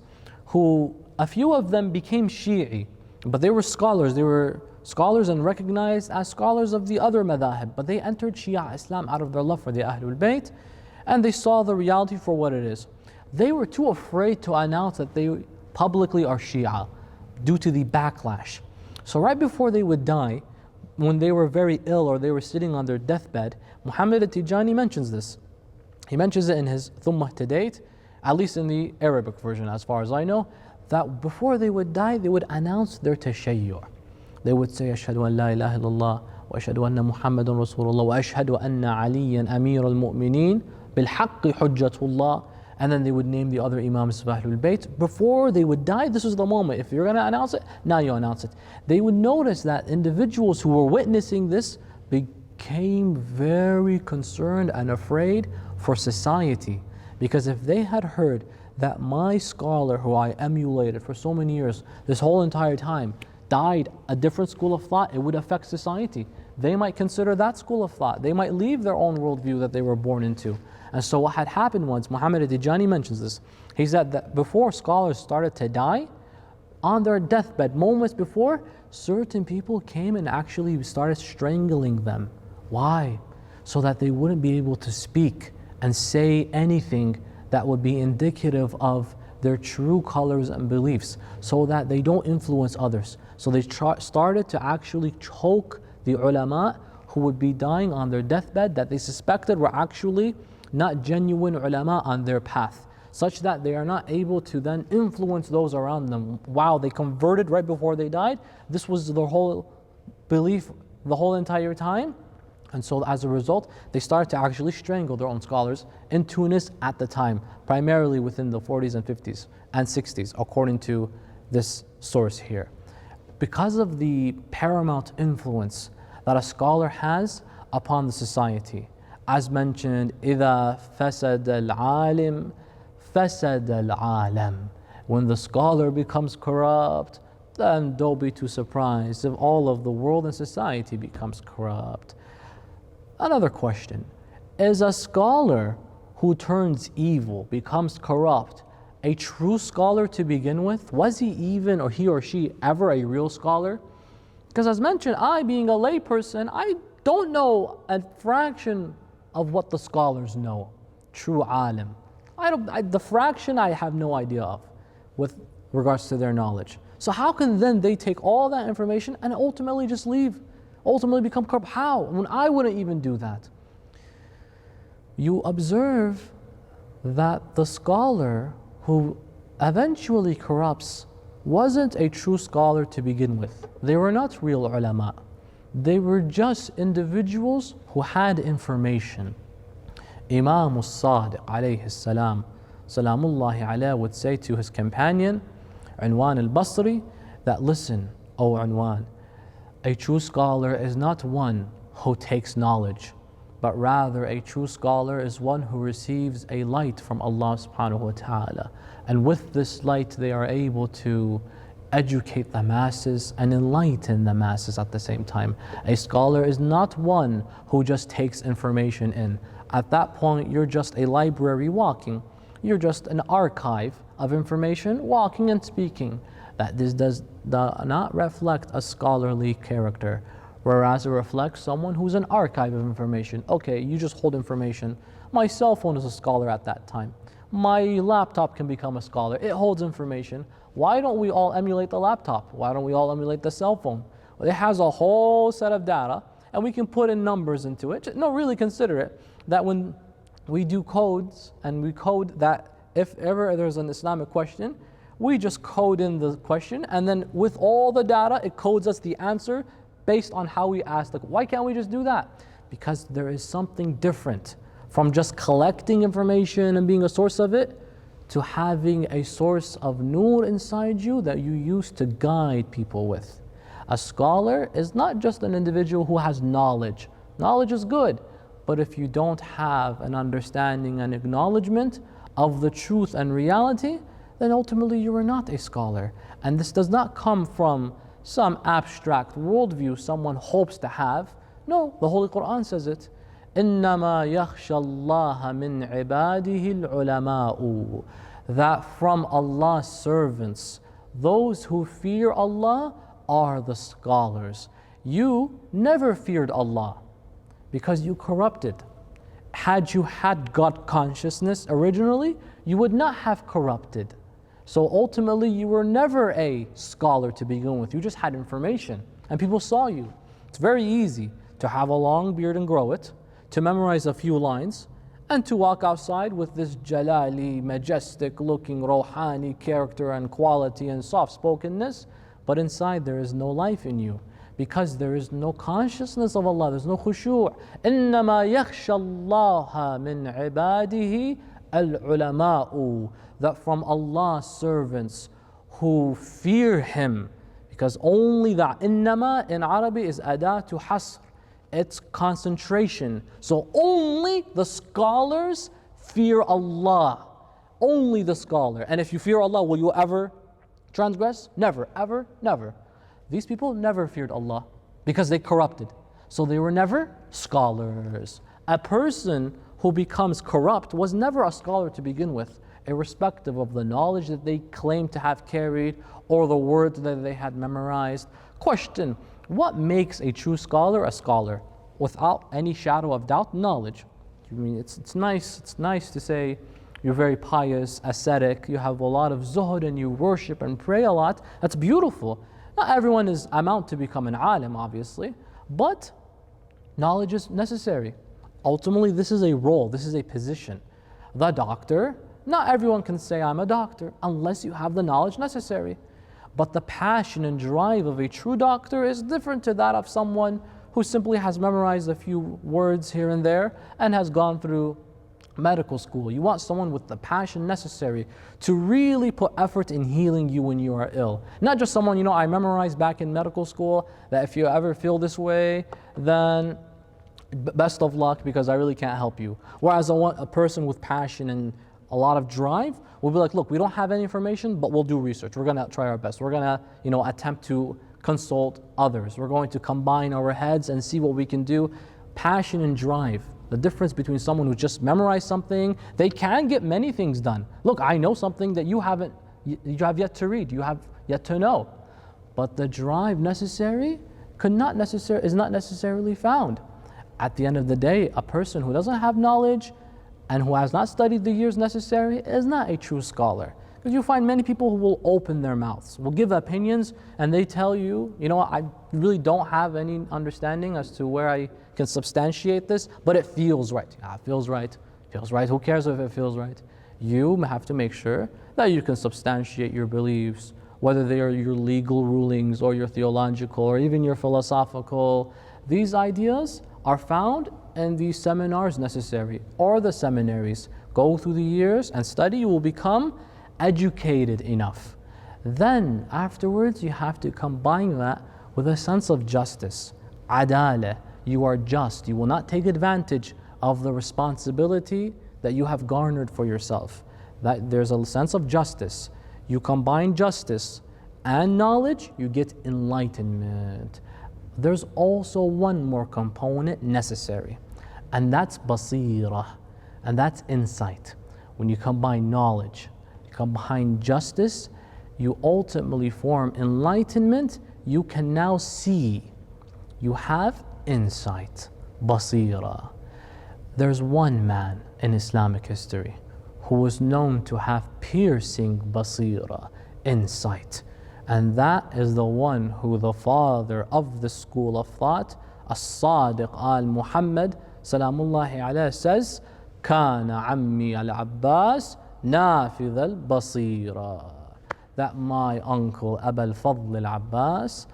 who, a few of them became Shi'i, but they were scholars and recognized as scholars of the other madhahib, but they entered Shia Islam out of their love for the Ahlul Bayt, and they saw the reality for what it is. They were too afraid to announce that they publicly are Shia due to the backlash. So right before they would die, when they were very ill or they were sitting on their deathbed, Muhammad Tijani mentions this. He mentions it in his Thumma Ihtadayt, at least in the Arabic version as far as I know, that before they would die, they would announce their tashayyur. They would say, Ashhadu an la ilaha illallah, wa ashhadu anna Muhammadan Rasulullah, wa ashhadu anna Aliyan Amir al-Mu'mineen, bil-haqqi hujjatullah. And then they would name the other Imams of Ahlul Bayt. Before they would die, this was the moment. If you're going to announce it, now you announce it. They would notice that individuals who were witnessing this became very concerned and afraid for society. Because if they had heard that my scholar who I emulated for so many years, this whole entire time, died a different school of thought, it would affect society. They might consider that school of thought. They might leave their own worldview that they were born into. And so what had happened once, Muhammad Tijani mentions this, he said that before scholars started to die, on their deathbed, moments before, certain people came and actually started strangling them. Why? So that they wouldn't be able to speak and say anything that would be indicative of their true colors and beliefs, so that they don't influence others. So they started to actually choke the ulama who would be dying on their deathbed that they suspected were actually not genuine ulama on their path, such that they are not able to then influence those around them. While they converted right before they died, this was their whole belief the whole entire time. And so as a result, they started to actually strangle their own scholars in Tunis at the time, primarily within the 40s and 50s and 60s, according to this source here. Because of the paramount influence that a scholar has upon the society. As mentioned, إِذَا فَسَدَ الْعَالِمُ فَسَدَ الْعَالَمُ. When the scholar becomes corrupt, then don't be too surprised if all of the world and society becomes corrupt. Another question, is a scholar who turns evil, becomes corrupt, a true scholar to begin with? Was he even, or he or she, ever a real scholar? Because as mentioned, I being a layperson, I don't know a fraction of what the scholars know, true alim. The fraction I have no idea of with regards to their knowledge. So how can then they take all that information and ultimately just leave, ultimately become corrupt? How? When I wouldn't even do that. You observe that the scholar who eventually corrupts wasn't a true scholar to begin with. They were not real ulama. They were just individuals who had information. Imam al-Sadiq alayhi salam, salamullahi alayhi, would say to his companion, Unwan al-Basri, that listen, O Unwan, a true scholar is not one who takes knowledge, but rather a true scholar is one who receives a light from Allah subhanahu wa ta'ala. And with this light they are able to educate the masses and enlighten the masses at the same time. A scholar is not one who just takes information in. At that point, you're just a library walking. You're just an archive of information walking and speaking. That this does not reflect a scholarly character, whereas it reflects someone who's an archive of information. Okay, you just hold information. My cell phone is a scholar at that time. My laptop can become a scholar. It holds information. Why don't we all emulate the laptop? Why don't we all emulate the cell phone? Well, it has a whole set of data and we can put in numbers into it. No, really consider it that when we do codes and we code that if ever there's an Islamic question, we just code in the question and then with all the data, it codes us the answer based on how we asked. Like, why can't we just do that? Because there is something different from just collecting information and being a source of it to having a source of nur inside you that you use to guide people with. A scholar is not just an individual who has knowledge. Knowledge is good, but if you don't have an understanding and acknowledgement of the truth and reality, then ultimately you are not a scholar. And this does not come from some abstract worldview someone hopes to have. No, the Holy Quran says it. إِنَّمَا يَخْشَى اللَّهَ مِنْ عِبَادِهِ الْعُلَمَاءُ. That from Allah's servants, those who fear Allah are the scholars. You never feared Allah because you corrupted. Had you had God consciousness originally, you would not have corrupted. So ultimately, you were never a scholar to begin with. You just had information and people saw you. It's very easy to have a long beard and grow it, to memorize a few lines, and to walk outside with this jalali, majestic looking, rawhani character and quality and soft spokenness, but inside there is no life in you because there is no consciousness of Allah, there's no khushu'. إِنَّمَا يَخْشَى اللَّهَ مِنْ عِبَادِهِ الْعُلَمَاءُ. That from Allah's servants who fear Him, because only that, إِنَّمَا in Arabic is adatu hasr, it's concentration. So only the scholars fear Allah. Only the scholar. And if you fear Allah, will you ever transgress? Never, ever, never. These people never feared Allah because they corrupted. So they were never scholars. A person who becomes corrupt was never a scholar to begin with, irrespective of the knowledge that they claimed to have carried or the words that they had memorized. Question: what makes a true scholar a scholar? Without any shadow of doubt, knowledge. I mean, it's nice to say you're very pious, ascetic, you have a lot of zuhud and you worship and pray a lot. That's beautiful. Not everyone is amount to become an alim, obviously, but knowledge is necessary. Ultimately, this is a role, this is a position. The doctor, not everyone can say I'm a doctor unless you have the knowledge necessary. But the passion and drive of a true doctor is different to that of someone who simply has memorized a few words here and there and has gone through medical school. You want someone with the passion necessary to really put effort in healing you when you are ill. Not just someone, I memorized back in medical school that if you ever feel this way, then best of luck because I really can't help you. Whereas a person with passion and a lot of drive will be like, look, we don't have any information, but we'll do research. We're gonna try our best. We're gonna, attempt to consult others. We're going to combine our heads and see what we can do. Passion and drive. The difference between someone who just memorized something, they can get many things done. Look, I know something that you have yet to read, you have yet to know. But the drive necessary is not necessarily found. At the end of the day, a person who doesn't have knowledge and who has not studied the years necessary is not a true scholar, Because you find many people who will open their mouths, will give opinions, and they tell you, you know what, I really don't have any understanding as to where I can substantiate this, but it feels right. Yeah, it feels right. Feels right. Who cares if it feels right? You have to make sure that you can substantiate your beliefs, whether they are your legal rulings or your theological or even your philosophical. These ideas are found in the seminars necessary or the seminaries. Go through the years and study, you will become educated enough. Then afterwards you have to combine that with a sense of justice. Adala, you are just. You will not take advantage of the responsibility that you have garnered for yourself. That there's a sense of justice. You combine justice and knowledge, you get enlightenment. There's also one more component necessary, and that's basira, and that's insight. When you combine knowledge, you combine justice, you ultimately form enlightenment. You can now see. You have insight, basira. There's one man in Islamic history who was known to have piercing basira, insight. And that is the one who the father of the school of thought, As-Sadiq al-Muhammad, Salamullahi alayhi, says, Kana ammi al-Abbas nafidh al-basira. That my uncle Abu al-Fadl al-Abbas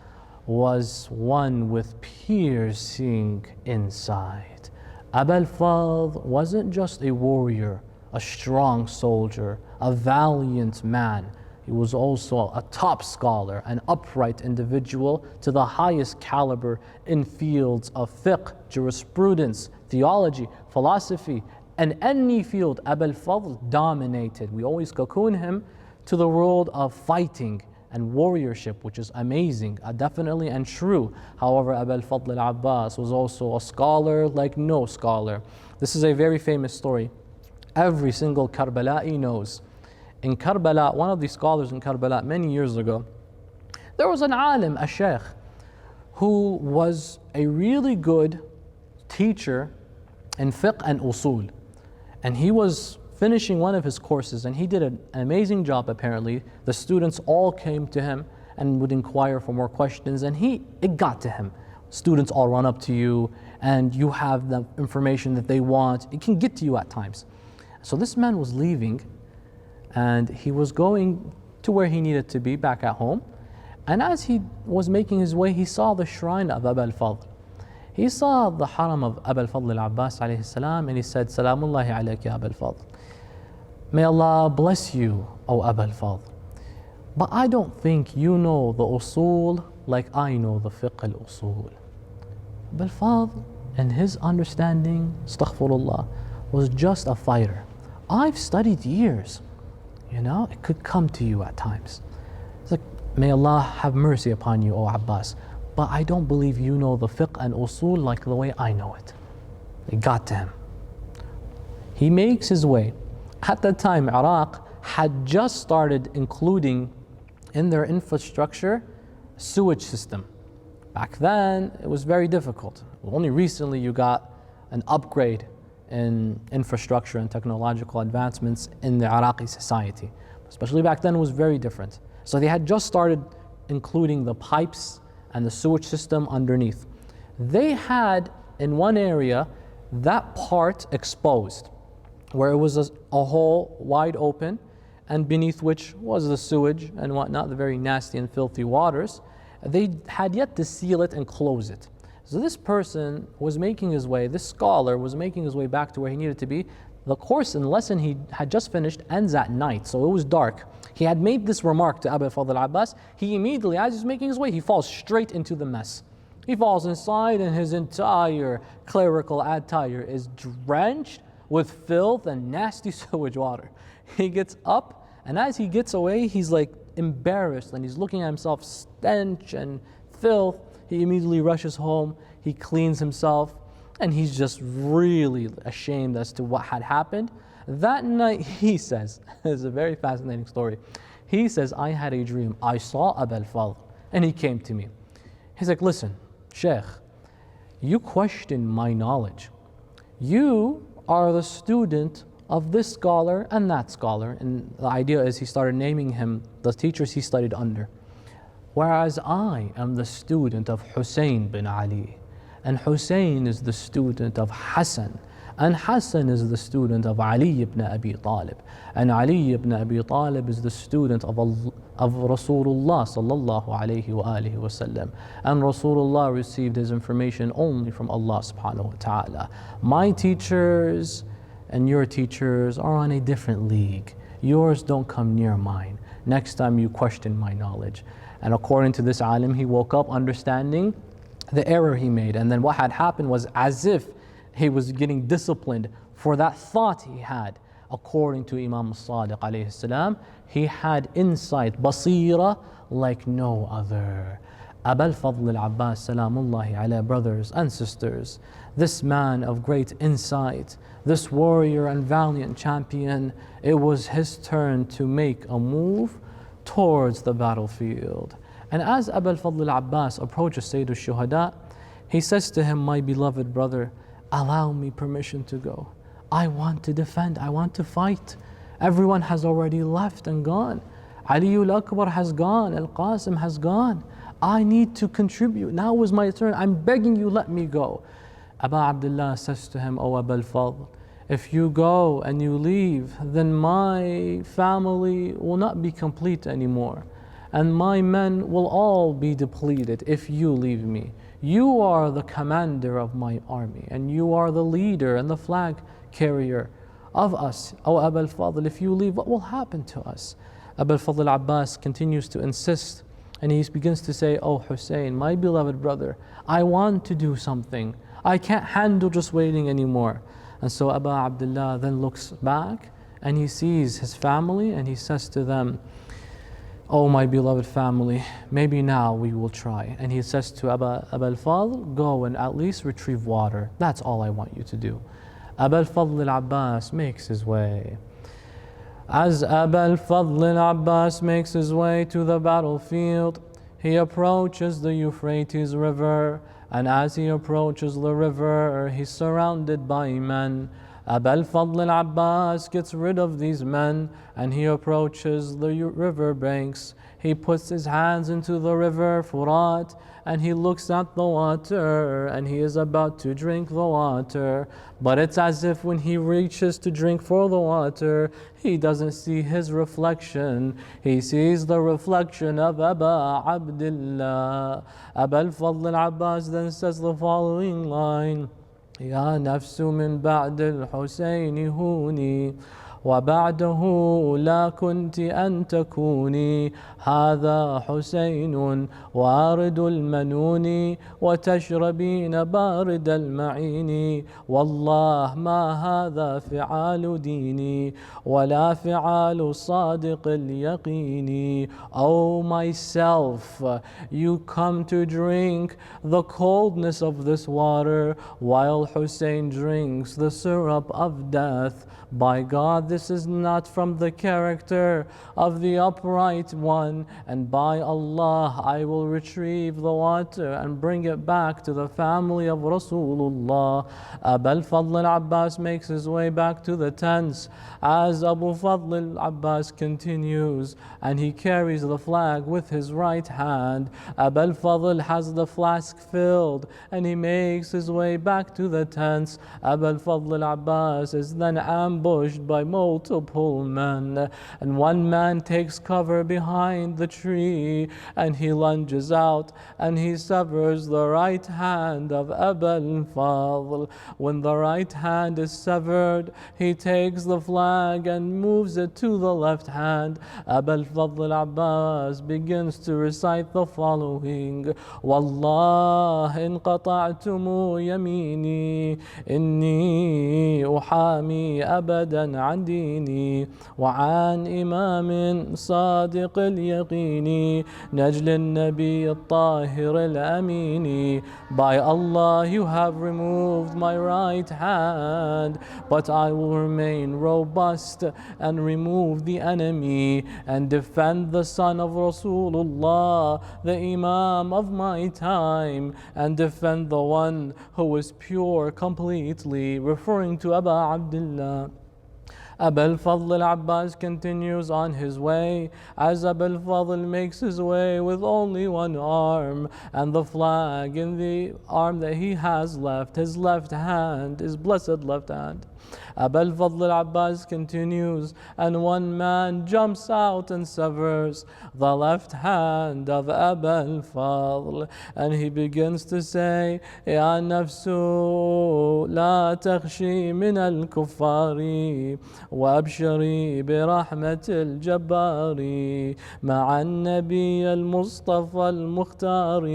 was one with piercing insight. Abu al-Fadl wasn't just a warrior, a strong soldier, a valiant man. He was also a top scholar, an upright individual to the highest caliber in fields of fiqh, jurisprudence, theology, philosophy, and any field. Abu al-Fadl dominated. We always cocoon him to the world of fighting and warriorship, which is amazing, definitely and true. However, Abu al-Fadl al-Abbas was also a scholar like no scholar. This is a very famous story. Every single Karbala'i knows. In Karbala, one of the scholars in Karbala many years ago, there was an alim, a sheikh, who was a really good teacher in fiqh and usul. And he was finishing one of his courses, and he did an amazing job apparently. The students all came to him and would inquire for more questions, and it got to him. Students all run up to you, and you have the information that they want. It can get to you at times. So this man was leaving, and he was going to where he needed to be, back at home. And as he was making his way, he saw the shrine of Abu al-Fadl. He saw the haram of Abu al-Fadl al-Abbas alayhi salam, and he said, Salamullahi alayka ya Abu al-Fadl. May Allah bless you, O Abu al-Fadl. But I don't think you know the usul like I know the fiqh al-usul. Abu al-Fadl, in his understanding, astaghfirullah, was just a fighter. I've studied years. You know, it could come to you at times. It's like, may Allah have mercy upon you, O Abbas. But I don't believe you know the fiqh and usul like the way I know it. It got to him. He makes his way. At that time, Iraq had just started including in their infrastructure sewage system. Back then, it was very difficult. Only recently you got an upgrade in infrastructure and technological advancements in the Iraqi society. Especially back then, it was very different. So they had just started including the pipes and the sewage system underneath. They had, in one area, that part exposed, where it was a hole wide open, and beneath which was the sewage and whatnot, the very nasty and filthy waters. They had yet to seal it and close it. So this person was making his way, this scholar was making his way back to where he needed to be. The course and lesson he had just finished ends at night, so it was dark. He had made this remark to Abu al-Fadl al-Abbas. He immediately, as he's making his way, he falls straight into the mess. He falls inside, and his entire clerical attire is drenched with filth and nasty sewage water. He gets up, and as he gets away, he's like embarrassed, and he's looking at himself, stench and filth. He immediately rushes home, he cleans himself, and he's just really ashamed as to what had happened. That night, he says, it's a very fascinating story. He says, I had a dream. I saw Abu al-Fadl, and he came to me. He's like, listen, Sheikh, you question my knowledge. You are the student of this scholar and that scholar. And the idea is he started naming him the teachers he studied under. Whereas I am the student of Hussein bin Ali, and Hussein is the student of Hassan, and Hassan is the student of Ali ibn Abi Talib, and Ali ibn Abi Talib is the student of Rasulullah sallallahu alayhi wa alihi wasallam, and Rasulullah received his information only from Allah subhanahu wa ta'ala. My teachers and your teachers are on a different league. Yours don't come near mine. Next time you question my knowledge. And according to this alim, he woke up understanding the error he made. And then what had happened was as if he was getting disciplined for that thought he had. According to Imam al-Sadiq alayhi salam, he had insight, basira, like no other. Abul Fadl al-Abbas, salamullahi ala, brothers and sisters, this man of great insight, this warrior and valiant champion, it was his turn to make a move towards the battlefield. And as Abul Fadl al-Abbas approaches Sayyid al-Shuhada, he says to him, my beloved brother, allow me permission to go. I want to defend, I want to fight. Everyone has already left and gone. Aliul Akbar has gone, Al-Qasim has gone. I need to contribute. Now is my turn. I'm begging you, let me go. Abu Abdullah says to him, O Abul Fadl, if you go and you leave, then my family will not be complete anymore. And my men will all be depleted if you leave me. You are the commander of my army, and you are the leader and the flag carrier of us. O Abul Fadl, if you leave, what will happen to us? Abul Fadl Abbas continues to insist, and he begins to say, Oh Hussein, my beloved brother, I want to do something. I can't handle just waiting anymore. And so Abu Abdullah then looks back and he sees his family and he says to them, Oh my beloved family, maybe now we will try. And he says to Abul Fadl, go and at least retrieve water. That's all I want you to do. Abul Fadl al-Abbas makes his way. As Abul Fadl al-Abbas makes his way to the battlefield, he approaches the Euphrates River, and as he approaches the river, he's surrounded by men. Abul Fadl al-Abbas gets rid of these men, and he approaches the river banks. He puts his hands into the river Furat, and he looks at the water, and he is about to drink the water. But it's as if when he reaches to drink for the water, he doesn't see his reflection. He sees the reflection of Abu Abdullah. Abul Fadl al-Abbas then says the following line, يا نفس من بعد الحسين هوني وبعده لا كنت أن تكوني هذا حسين وارد المنون وتشربين بارد المعين والله ما هذا فعال ديني ولا فعال صادق اليقين. O myself, you come to drink the coldness of this water while Hussein drinks the syrup of death. By God, this is not from the character of the upright one, and by Allah, I will retrieve the water and bring it back to the family of Rasulullah. Abul Fadl al-Abbas makes his way back to the tents as Abu Fadl al-Abbas continues, and he carries the flag with his right hand. Abul Fadl has the flask filled, and he makes his way back to the tents. Abul Fadl al-Abbas is then ambushed by multiple men, and one man takes cover behind the tree, and he lunges out and he severs the right hand of Abul Fadl. When the right hand is severed, he takes the flag and moves it to the left hand. Abul Fadl al-Abbas begins to recite the following: Wallah in qata'tumu yamini inni uhami abadan an dini wa an imam صادق اليقين نجل النبي الطاهر الأمين. By Allah, you have removed my right hand, but I will remain robust and remove the enemy and defend the son of Rasulullah, the Imam of my time, and defend the one who is pure completely, referring to Abu Abdullah. Abu al-Fadl al-Abbas continues on his way as Abu al-Fadl makes his way with only one arm and the flag in the arm that he has left, his left hand, his blessed left hand. Abu al-Fadl al-Abbas continues, and one man jumps out and severs the left hand of Abu al-Fadl, and he begins to say, Ya nafsu la takhshi min al-kuffari وابشري برحمة الجبار مع النبي المصطفى المختار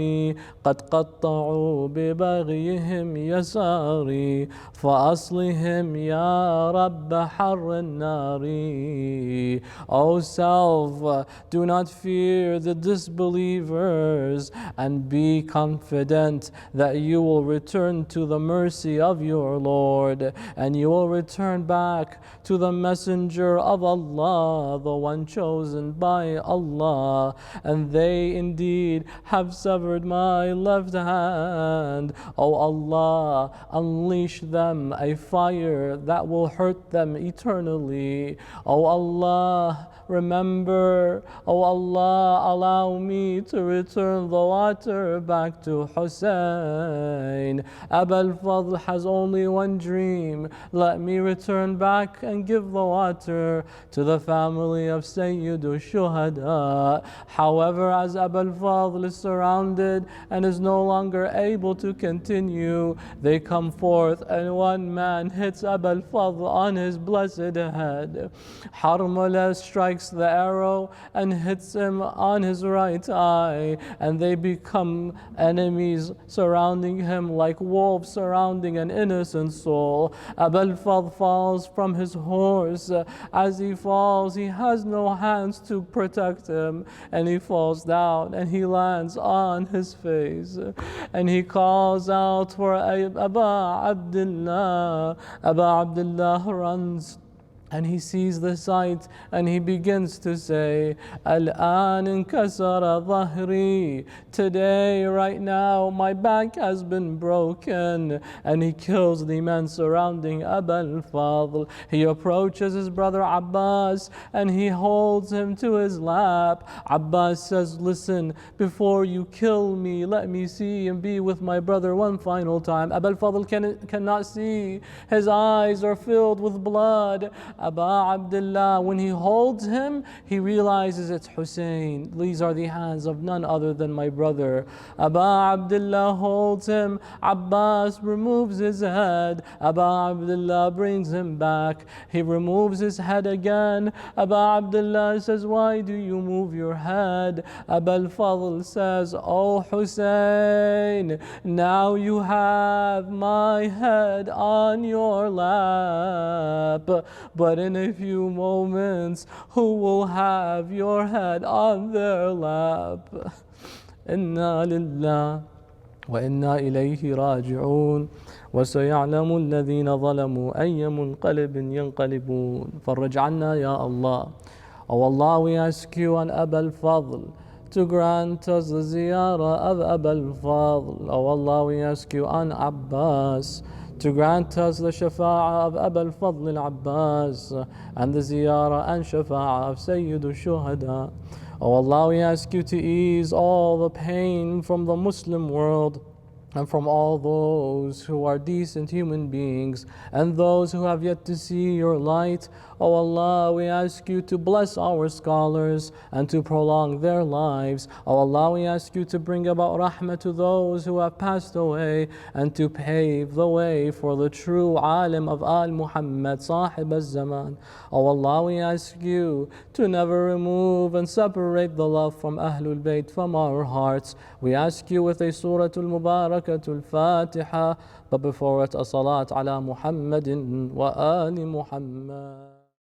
قد قطعوا ببغيهم يساري فأصلهم يا رب حر النار. O self, do not fear the disbelievers and be confident that you will return to the mercy of your Lord and you will return back to the messenger of Allah, the one chosen by Allah, and they indeed have severed my left hand. O Allah, unleash them a fire that will hurt them eternally. O Allah, remember, O Allah, allow me to return the water back to Hussein. Abu al-Fadl has only one dream. Let me return back and give the water to the family of Sayyidu Shuhada. However, as Abu al-Fadl is surrounded and is no longer able to continue, they come forth and one man hits Abu al-Fadl on his blessed head. Harmala strikes the arrow and hits him on his right eye, and they become enemies surrounding him like wolves surrounding an innocent soul. Abu al-Fadl falls from his horse. As he falls, he has no hands to protect him, and he falls down and he lands on his face, and he calls out for Abu Abdullah. Abu Abdullah runs and he sees the sight and he begins to say, Al-an inkasara dhahri. Today, right now, my back has been broken. And he kills the men surrounding Abu al-Fadl. He approaches his brother Abbas and he holds him to his lap. Abbas says, listen, before you kill me, let me see and be with my brother one final time. Abu al-Fadl cannot see. His eyes are filled with blood. Abu Abdullah, when he holds him, he realizes it's Hussein. These are the hands of none other than my brother. Abu Abdullah holds him. Abbas removes his head. Abu Abdullah brings him back. He removes his head again. Abu Abdullah says, why do you move your head? Abu al-Fadl says, oh Hussein, now you have my head on your lap, but in a few moments, who will have your head on their lap? Inna lillah wa inna ilayhi raji'un. وسيعلم الذين ظلموا أي منقلب ينقلبون. فرج عنا يا Allah. Oh Allah, we ask you on Abu al-Fadl to grant us the ziyarah of Abu al-Fadl. Oh Allah, we ask you on Abbas to grant us the shafa'ah of Abu al-Fadl al-Abbas and the ziyarah and shafa'ah of Sayyidu Shuhada. Oh Allah, we ask you to ease all the pain from the Muslim world and from all those who are decent human beings and those who have yet to see your light. O Allah, we ask you to bless our scholars and to prolong their lives. O Allah, we ask you to bring about rahmah to those who have passed away and to pave the way for the true alim of Al-Muhammad, Sahib al-Zaman. O Allah, we ask you to never remove and separate the love from Ahlul Bayt from our hearts. We ask you with a Surah Al-Mubarakatul Fatiha, but before it a salat ala Muhammadin wa ali Muhammad.